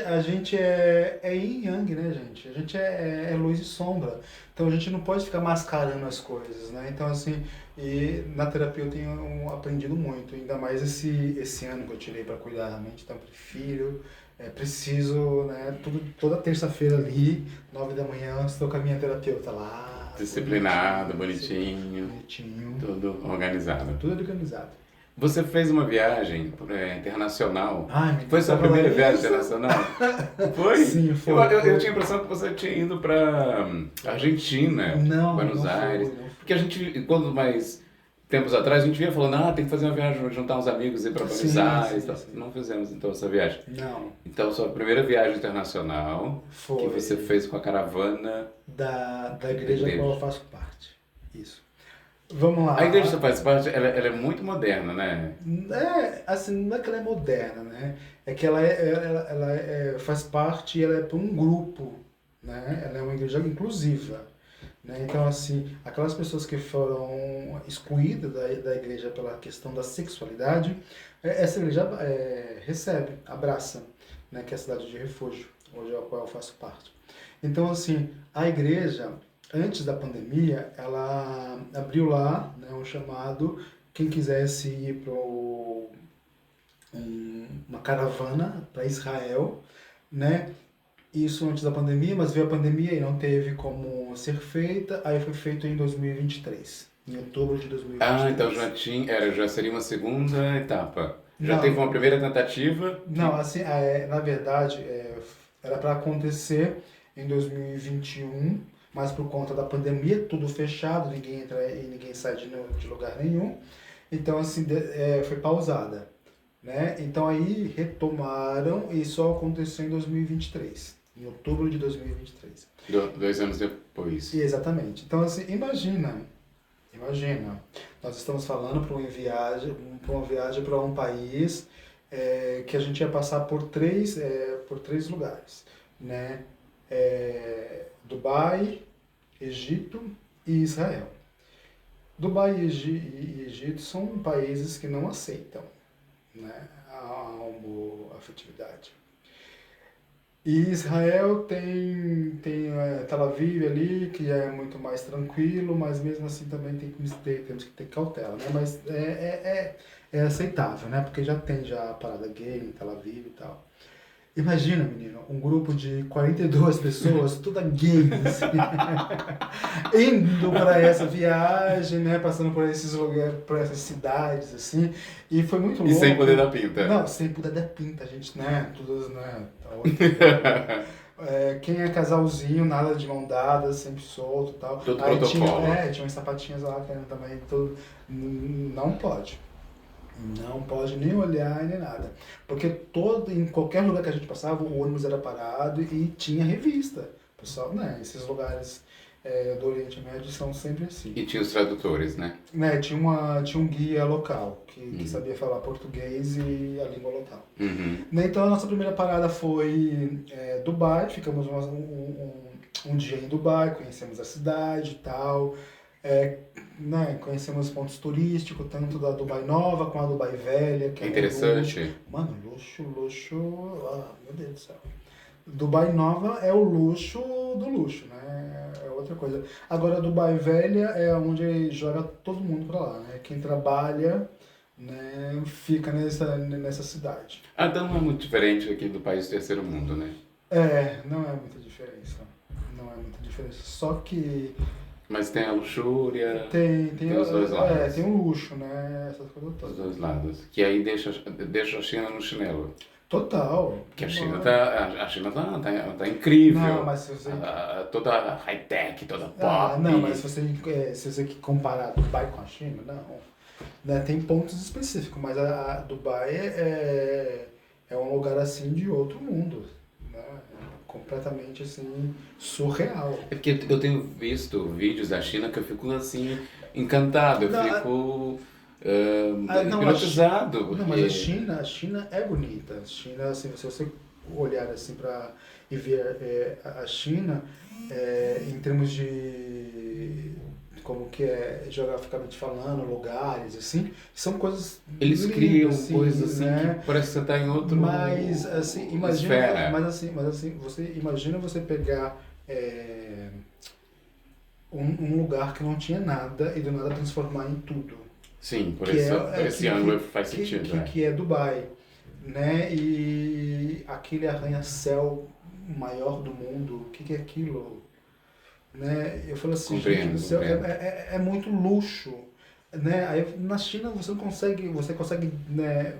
é yin e yang, né, gente? A gente é luz e sombra. Então a gente não pode ficar mascarando as coisas, né? Então, assim, e na terapia eu tenho aprendido muito, ainda mais esse ano que eu tirei para cuidar da mente, então eu preciso, né, toda terça-feira ali, 9 da manhã, estou com a minha terapeuta lá. Disciplinado, bonitinho, tudo organizado. Tudo organizado. Você fez uma viagem internacional. Ai, Foi sua primeira viagem internacional? Foi? Sim, foi. Eu tinha a impressão que você tinha ido para Argentina, Buenos Aires. Porque a gente, quando mais tempos atrás, a gente vinha falando, tem que fazer uma viagem, juntar uns amigos e ir para Buenos Aires. Sim. Não fizemos então essa viagem. Não. Então, sua primeira viagem internacional, foi que você fez com a caravana da igreja da qual eu faço parte. Isso. Vamos lá. A igreja que você faz parte, ela é muito moderna, né? Assim, não é que ela é moderna, né? É que ela faz parte, ela é para um grupo, né? Ela é uma igreja inclusiva. né? Então, assim, aquelas pessoas que foram excluídas da igreja pela questão da sexualidade, essa igreja recebe, abraça, né? Que é a cidade de refúgio, hoje a qual eu faço parte. Então, assim, a igreja, antes da pandemia, ela abriu lá, né, um chamado, quem quisesse ir para uma caravana para Israel, né? Isso antes da pandemia, mas veio a pandemia e não teve como ser feita, aí foi feito em 2023, em outubro de Ah, então 2023. já tinha, já seria uma segunda etapa. Já teve Não, uma primeira tentativa não, que... assim, na verdade, era para acontecer em 2021, mas por conta da pandemia, tudo fechado, ninguém entra e ninguém sai de lugar nenhum. Então, assim, foi pausada, né? Então aí retomaram e só aconteceu em 2023, em outubro de 2023. 2 anos depois. Exatamente. Então, assim, imagina, nós estamos falando para uma viagem para um país que a gente ia passar por três lugares, né? Dubai, Egito e Israel. Dubai e Egito são países que não aceitam, né, a homoafetividade. E Israel tem Tel Aviv ali, que é muito mais tranquilo, mas mesmo assim também temos que ter cautela, né? Mas é aceitável, né? Porque já tem já a parada gay em Tel Aviv e tal. Imagina, menino, um grupo de 42 pessoas, toda gay, assim, indo para essa viagem, né? Passando por esses lugares, por essas cidades, assim. E foi muito E sem poder louco. dar pinta. Não, sem poder dar pinta, a gente, né? Todas, né? Quem é casalzinho, nada de mão dada, sempre solto e tal. Todo Aí protocolo. tinha umas sapatinhas lá que eram também tudo. Não pode. Não pode nem olhar nem nada. Porque em qualquer lugar que a gente passava, o ônibus era parado e tinha revista. Pessoal, né? Esses lugares do Oriente Médio são sempre assim. E tinha os tradutores, né? Né, tinha um guia local que Uhum. sabia falar português e a língua local. Uhum. Né, então a nossa primeira parada foi Dubai, ficamos um dia em Dubai, conhecemos a cidade e tal, né, conhecemos pontos turísticos, tanto da Dubai Nova como a Dubai Velha, que É é um luxo. interessante. Mano, luxo, meu Deus do céu. Dubai Nova é o luxo do luxo, né? É outra coisa. Agora, Dubai Velha é onde joga todo mundo pra lá, né? Quem trabalha, né, fica nessa cidade. Ah, então não é muito diferente aqui do país do terceiro mundo, né? Não é muita diferença. Não é muita diferença. Só que Mas tem a luxúria, tem os dois lados. tem um luxo, né? Essas coisas Os todas. dois lados. Que aí deixa a China no chinelo. Total. Que a China tá incrível. Não, mas se você. Toda high-tech, toda Ah, pop. não, mas se você comparar Dubai com a China, não. Né, tem pontos específicos, mas a Dubai é um lugar assim de outro mundo, né? Completamente assim surreal. É porque eu tenho visto vídeos da China que eu fico assim, encantado, eu Não, fico não, hipnotizado, não, mas a porque China é bonita. A China, assim, se você olhar assim para e ver a China em termos de como que é geograficamente falando, lugares assim, são coisas eles criam lindas, assim, coisas assim né? que parece que você está em outro Mas assim, imagina, esfera. mas assim, você imagina você pegar um lugar que não tinha nada e do nada transformar em tudo, Sim, que por esse ângulo faz sentido, né? que é Dubai, né? E aquele arranha-céu maior do mundo, o que é aquilo, né? Eu falo assim, gente do Compreendo, céu, compreendo. é muito luxo, né? Aí na China você consegue, né,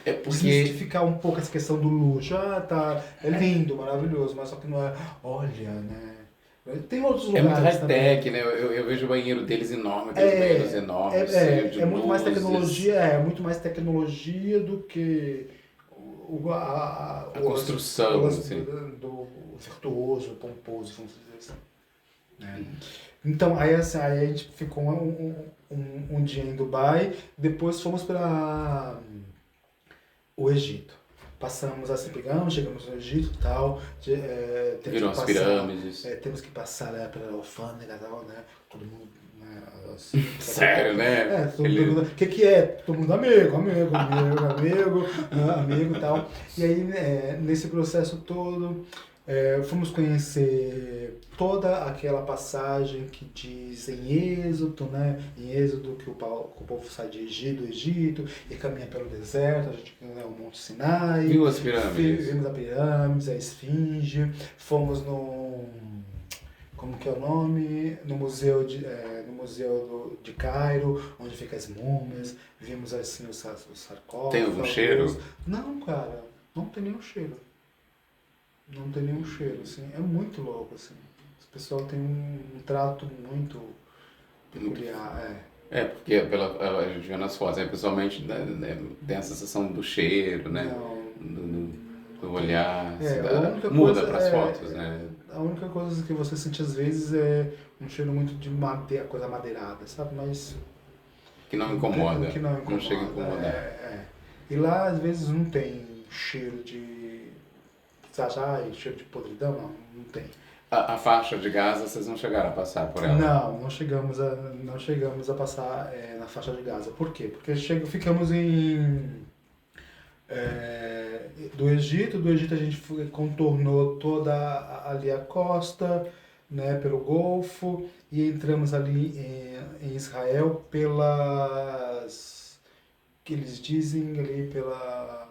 É porque desmistificar um pouco essa questão do luxo. Ah, tá, é lindo, maravilhoso, mas só que não é, olha, né? Tem outros é muito lugares high-tech, também. né? Eu vejo o banheiro deles enorme, aqueles banheiros enormes, cheios de luzes, É muito mais tecnologia do que a o construção, lance assim. do virtuoso, pomposo, vamos dizer assim. Né? Então, aí, assim, aí a gente ficou um dia em Dubai, depois fomos para o Egito. Passamos assim, pegamos, chegamos no Egito e tal, temos Viram que as passar, pirâmides. temos que passar pela alfândega e tal, né? Todo mundo, né, assim, Sério, né? todo Ele... mundo, o que que é? Todo mundo amigo e tal. E aí, nesse processo todo, fomos conhecer toda aquela passagem que diz em Êxodo, né? Em Êxodo que que o povo sai do Egito e caminha pelo deserto, a gente, né, o Monte Sinai, Viu as pirâmides? vimos a pirâmide, a esfinge, fomos no, como que é o nome? No museu de Cairo, onde ficam as múmias, vimos assim os Tem sarcófagos. algum cheiro? Não, cara, não tem nenhum cheiro. Não tem nenhum cheiro, assim. É muito louco, assim. Esse pessoal tem um trato muito Muito. peculiar, Porque a gente vê nas fotos, pessoalmente né, tem a sensação do cheiro, né? Não, Do olhar, assim, a única muda coisa para as fotos, né? a única coisa que você sente às vezes é um cheiro muito de madeira, coisa madeirada, sabe? Mas Que não incomoda, que não não chega a incomoda. incomodar. E lá às vezes não tem cheiro de. Você acha, cheiro de podridão? Não, não tem. A faixa de Gaza, vocês não chegaram a passar por ela? Não chegamos a passar na faixa de Gaza. Por quê? Porque ficamos do Egito a gente contornou toda ali a costa, né, pelo Golfo, e entramos ali em Israel pelas, que eles dizem ali pela,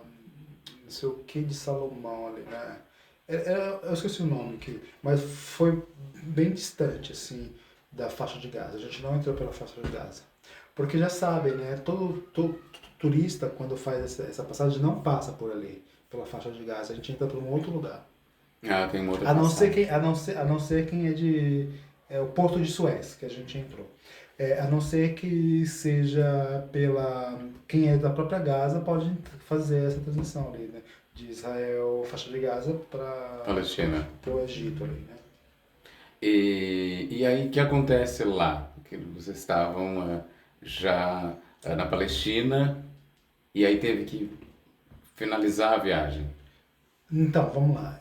não sei o que de Salomão ali, né? Eu esqueci o nome aqui, mas foi bem distante, assim, da faixa de Gaza. A gente não entrou pela faixa de Gaza. Porque já sabem, né? Todo turista, quando faz essa passagem, não passa por ali, pela faixa de Gaza. A gente entra por um outro lugar. Ah, tem uma outra A não ser passagem. a não ser quem é de... É o Porto de Suez, que a gente entrou. A não ser que seja pela... Quem é da própria Gaza pode fazer essa transição ali, né? De Israel, faixa de Gaza, para Palestina. o Egito ali, né? E aí, o que acontece lá? Que vocês estavam já na Palestina e aí teve que finalizar a viagem. Então, vamos lá.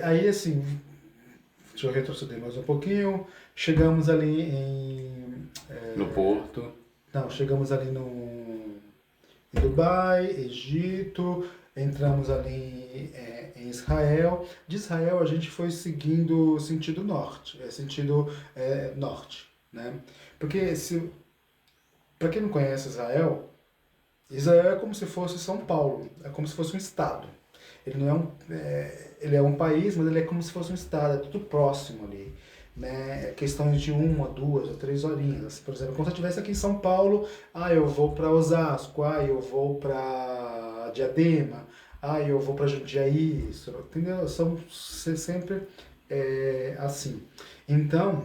Aí, assim, deixa eu retroceder mais um pouquinho. Chegamos ali No Porto. Não, chegamos ali em Dubai, Egito, entramos ali em Israel. De Israel a gente foi seguindo sentido norte, norte, né? Porque para quem não conhece Israel, Israel é como se fosse São Paulo, é como se fosse um estado. Ele não é ele é um país, mas ele é como se fosse um estado, é tudo próximo ali. Né? Questões de 1, 2 ou 3 horinhas. Assim, por exemplo, quando você estivesse aqui em São Paulo, eu vou para Osasco, eu vou para Diadema, eu vou para Jundiaí, entendeu? São sempre assim. Então,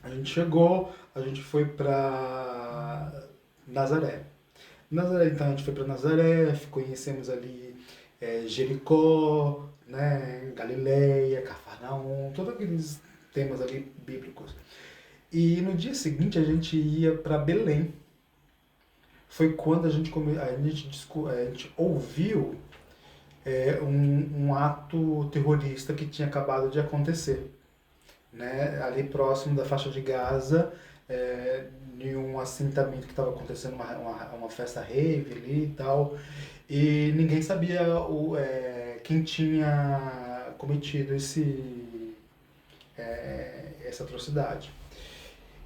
a gente chegou, a gente foi para Nazaré. Nazaré, então a gente foi para Nazaré, conhecemos ali Jericó, né, Galileia, Cafarnaum, todos aqueles temas ali bíblicos. E no dia seguinte a gente ia para Belém. Foi quando a gente ouviu um ato terrorista que tinha acabado de acontecer, né, ali próximo da faixa de Gaza, em um assentamento que estava acontecendo uma festa rave ali e tal, e ninguém sabia quem tinha cometido essa atrocidade.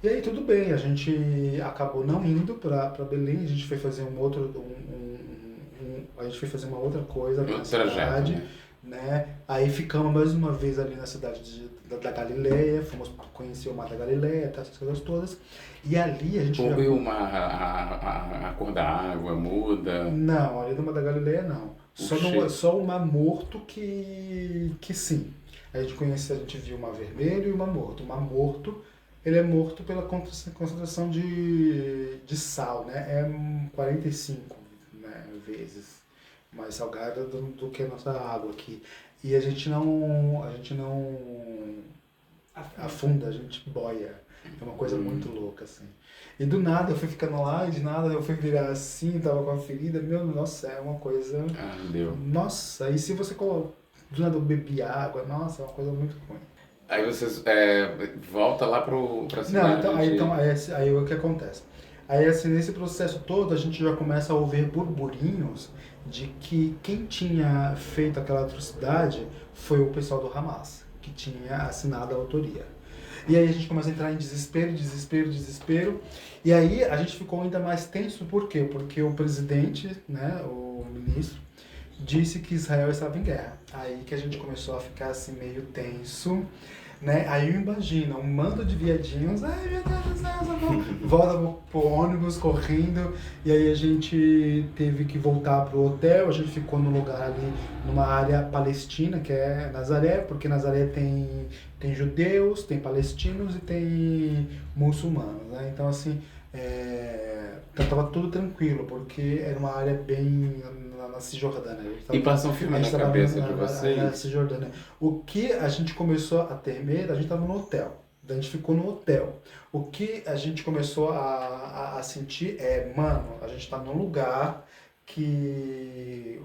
E aí tudo bem, a gente acabou não indo para Belém, a gente foi fazer a gente foi fazer uma outra coisa ali na cidade, Trajeto, né? Aí ficamos mais uma vez ali na cidade da Galileia, fomos conhecer o Mar da Galileia, essas coisas todas. E ali a gente houve a cor da água muda. Não, ali no Mar da Galileia não. Só o Mar Morto que sim. A gente viu o Mar Vermelho e o Mar Morto. O Mar Morto, ele é morto pela concentração de sal, né? É 45, né, vezes mais salgada do que a nossa água aqui. E a gente não afunda, a gente boia. É uma coisa muito louca, assim. E do nada eu fui ficando lá, e de nada eu fui virar assim, tava com a ferida. Meu, nossa, é uma coisa. Ah, deu. Nossa, e se você do nada eu bebi água, nossa, é uma coisa muito ruim. Aí vocês volta lá pra Não, cidade aí o que acontece? Aí assim, nesse processo todo a gente já começa a ouvir burburinhos de que quem tinha feito aquela atrocidade foi o pessoal do Hamas, que tinha assinado a autoria. E aí a gente começa a entrar em desespero, desespero, desespero. E aí a gente ficou ainda mais tenso, por quê? Porque o presidente, né, o ministro, disse que Israel estava em guerra. Aí que a gente começou a ficar assim meio tenso, né? Aí eu imagino um mando de viadinhos, ai meu Deus do céu, socorro, volta pro ônibus correndo, e aí a gente teve que voltar pro hotel, a gente ficou no lugar ali, numa área palestina, que é Nazaré, porque Nazaré tem judeus, tem palestinos e tem muçulmanos, né? Então assim, tava tudo tranquilo, porque era uma área bem na Cisjordânia. E passa um filme na cabeça de vocês? Na Cisjordânia. O que a gente começou a ter medo, a gente estava no hotel. Daí a gente ficou no hotel. O que a gente começou a sentir é, mano, a gente está num lugar que,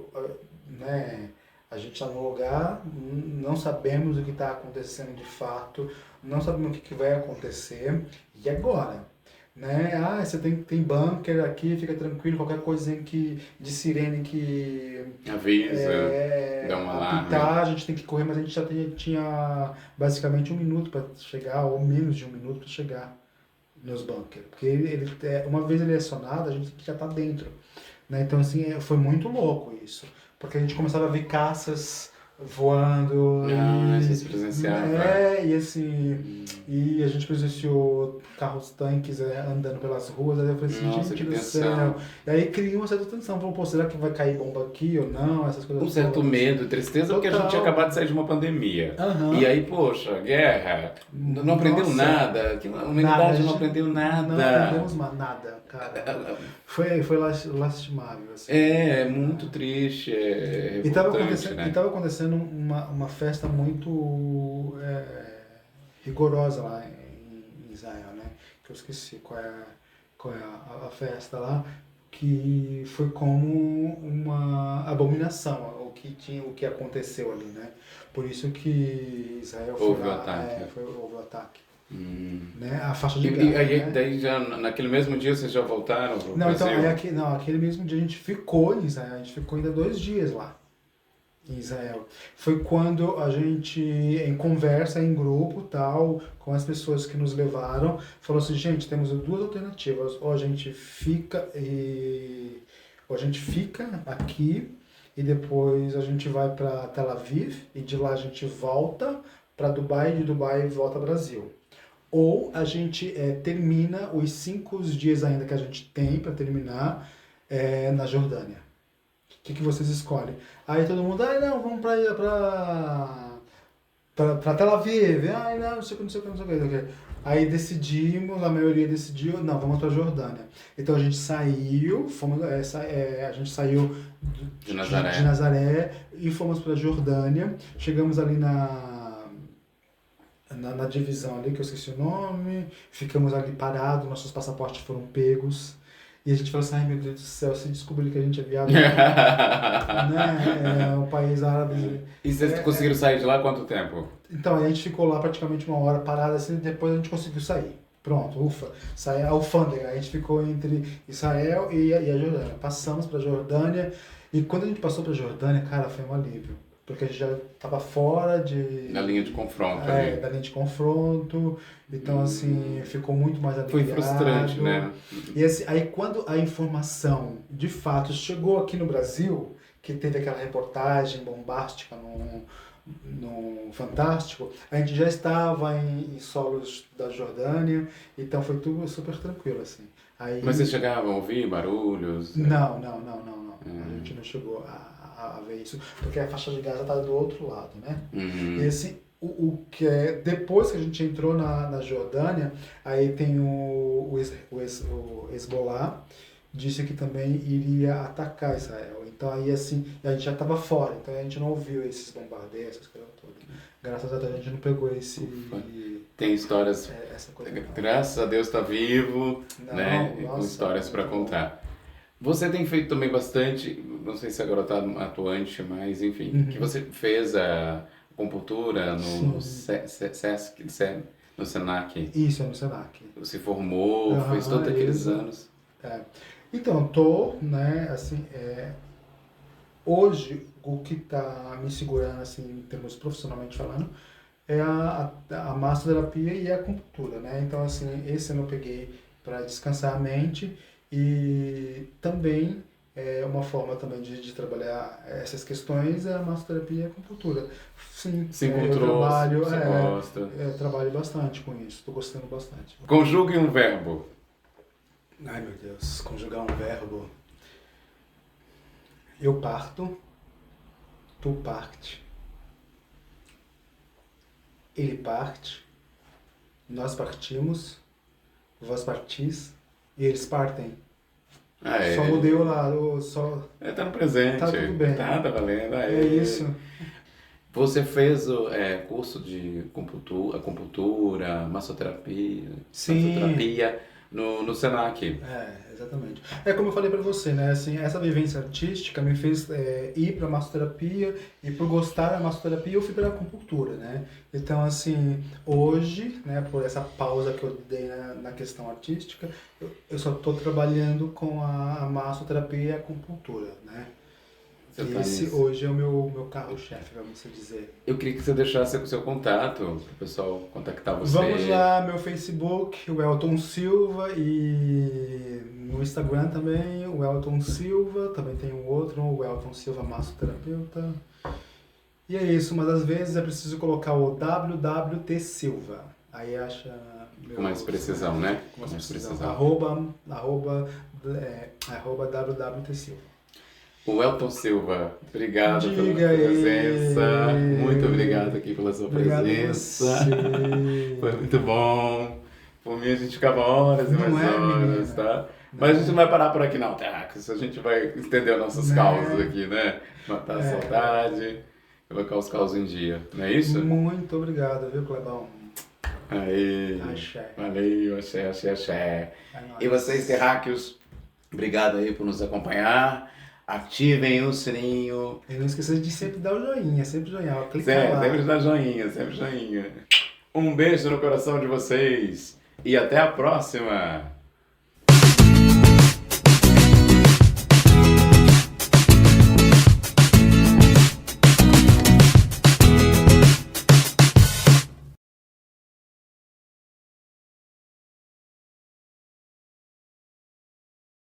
né, a gente está num lugar, não sabemos o que está acontecendo de fato, não sabemos o que vai acontecer, e agora? Né? Ah, você tem bunker aqui, fica tranquilo, qualquer coisinha de sirene que avisa, dá um alarme. apitar, a gente tem que correr, mas a gente já tinha basicamente 1 minuto para chegar, ou menos de 1 minuto para chegar nos bunkers. Porque uma vez ele é acionado, a gente já está dentro. Né? Então, assim, foi muito louco isso. Porque a gente começava a ver caças voando. Vocês presenciaram. E assim, e a gente presenciou carros tanques andando pelas ruas, aí eu falei assim, nossa, gente do céu. E aí cria uma certa tensão, falou, pô, será que vai cair bomba aqui ou não? Essas coisas. Um certo medo, tristeza, porque a gente tinha acabado de sair de uma pandemia. E aí, poxa, guerra, não aprendeu nada, a humanidade não aprendeu nada. Não aprendemos nada, cara. Foi lastimável. Assim. É muito triste, e tava acontecendo uma festa muito rigorosa lá em Israel, né? Que eu esqueci qual é a festa lá, que foi como uma abominação o que aconteceu ali, né? Por isso que Israel houve o ataque. Houve o ataque. Né? A faixa de Gaza. E né? daí já naquele mesmo dia vocês já voltaram pro Brasil? Então, aquele mesmo dia a gente ficou em Israel, a gente ficou ainda 2 dias lá em Israel. Foi quando a gente, em conversa, em grupo, tal, com as pessoas que nos levaram, falou assim, gente, temos 2 alternativas, ou a gente fica aqui e depois a gente vai para Tel Aviv e de lá a gente volta para Dubai e de Dubai volta ao Brasil. Ou a gente termina os 5 dias ainda que a gente tem para terminar na Jordânia. O que vocês escolhem? Aí todo mundo, não, vamos para Tel Aviv. Não sei o que. Aí decidimos, a maioria decidiu, não, vamos para Jordânia. Então a gente saiu, a gente saiu de Nazaré. de Nazaré e fomos para Jordânia. Chegamos ali na divisão ali, que eu esqueci o nome, ficamos ali parados, nossos passaportes foram pegos, e a gente falou assim, ai meu Deus do céu, se descobriu que a gente é viado, né? Um país árabe. E vocês conseguiram sair de lá há quanto tempo? Então, a gente ficou lá praticamente 1 hora parado, assim, depois a gente conseguiu sair. Pronto, ufa, saiu a alfândega, a gente ficou entre Israel e a Jordânia. Passamos para a Jordânia, e quando a gente passou para a Jordânia, cara, foi um alívio. Porque a gente já estava fora da linha de confronto. Da linha de confronto. Então, assim, ficou muito mais aliviado. Foi frustrante, né? E assim, aí quando a informação, de fato, chegou aqui no Brasil, que teve aquela reportagem bombástica no Fantástico, a gente já estava em solos da Jordânia, então foi tudo super tranquilo, assim. Aí, mas vocês chegavam a ouvir barulhos? Não. A gente não chegou a ver isso, porque a faixa de Gaza está do outro lado, né? E assim, o que depois que a gente entrou na Jordânia, aí tem o Hezbollah, disse que também iria atacar Israel. Então aí assim, a gente já estava fora, então a gente não ouviu esses bombardeios, essas coisas todas. Graças a Deus a gente não pegou Tem histórias, essa coisa legal. graças a Deus está vivo, Não, né? E com nossa, histórias para muito bom. contar. Você tem feito também bastante, não sei se agora está atuante, mas enfim, que Uhum. você fez a acupuntura no Sim, Sesc, no Senac, isso é no Senac. se formou, fez Aham, todos aqueles isso. anos. É. Então, tô, né, assim, hoje o que tá me segurando, assim, em termos profissionalmente falando, é a massoterapia e a acupuntura, né? Então, assim, esse ano eu peguei para descansar a mente e também é uma forma também de trabalhar essas questões é a massoterapia e a acupuntura. Sim, Se eu encontrou, trabalho, você gosta. trabalho bastante com isso, estou gostando bastante. Conjugue um verbo. Ai, meu Deus, conjugar um verbo. Eu parto, tu parte, ele parte, nós partimos, vós partis e eles partem. Só mudei o Aê. lado, só Tá no tá tudo presente. bem. Tá valendo. É Aê. isso. Você fez o curso de acupuntura, Sim, massoterapia no Senac. exatamente. É como eu falei pra você, né? Assim, essa vivência artística me fez ir pra massoterapia e por gostar da massoterapia eu fui pra acupuntura, né? Então, assim, hoje, né, por essa pausa que eu dei na questão artística, eu só tô trabalhando com a massoterapia e a acupuntura, né? Você tá Esse nisso. hoje é o meu carro-chefe, vamos assim dizer. Eu queria que você deixasse o seu contato, para o pessoal contactar Vamos você. lá, meu Facebook, o Elton Silva, e no Instagram também, o Elton Silva, também tem um outro, o Elton Silva Massoterapeuta. E é isso, mas às vezes é preciso colocar o WWT Silva. Aí acha Com mais meus, precisão, né? com Com mais mais precisão, precisão. arroba WWT Silva. O Elton Silva, obrigado pela Diga presença. Muito obrigado aí. aqui pela sua Obrigado a presença. Foi você. muito bom. Por mim a gente ficava horas e Não mais é, horas, menina? tá? Mas a gente não Né? vai parar por aqui não, Terracos. A gente vai estender nossos causos Né? aqui, né? Matar a É, saudade, colocar os causos em dia. Não é isso? muito obrigado, viu, Clebão? Aí, Axé. valeu, axé, axé, axé. É E vocês, nóis. terráqueos, obrigado aí por nos acompanhar. Ativem o sininho. E não esqueça de sempre dar o joinha, sempre joinha, ó, clica Sempre lá. dá joinha, sempre joinha. Um beijo no coração de vocês e até a próxima!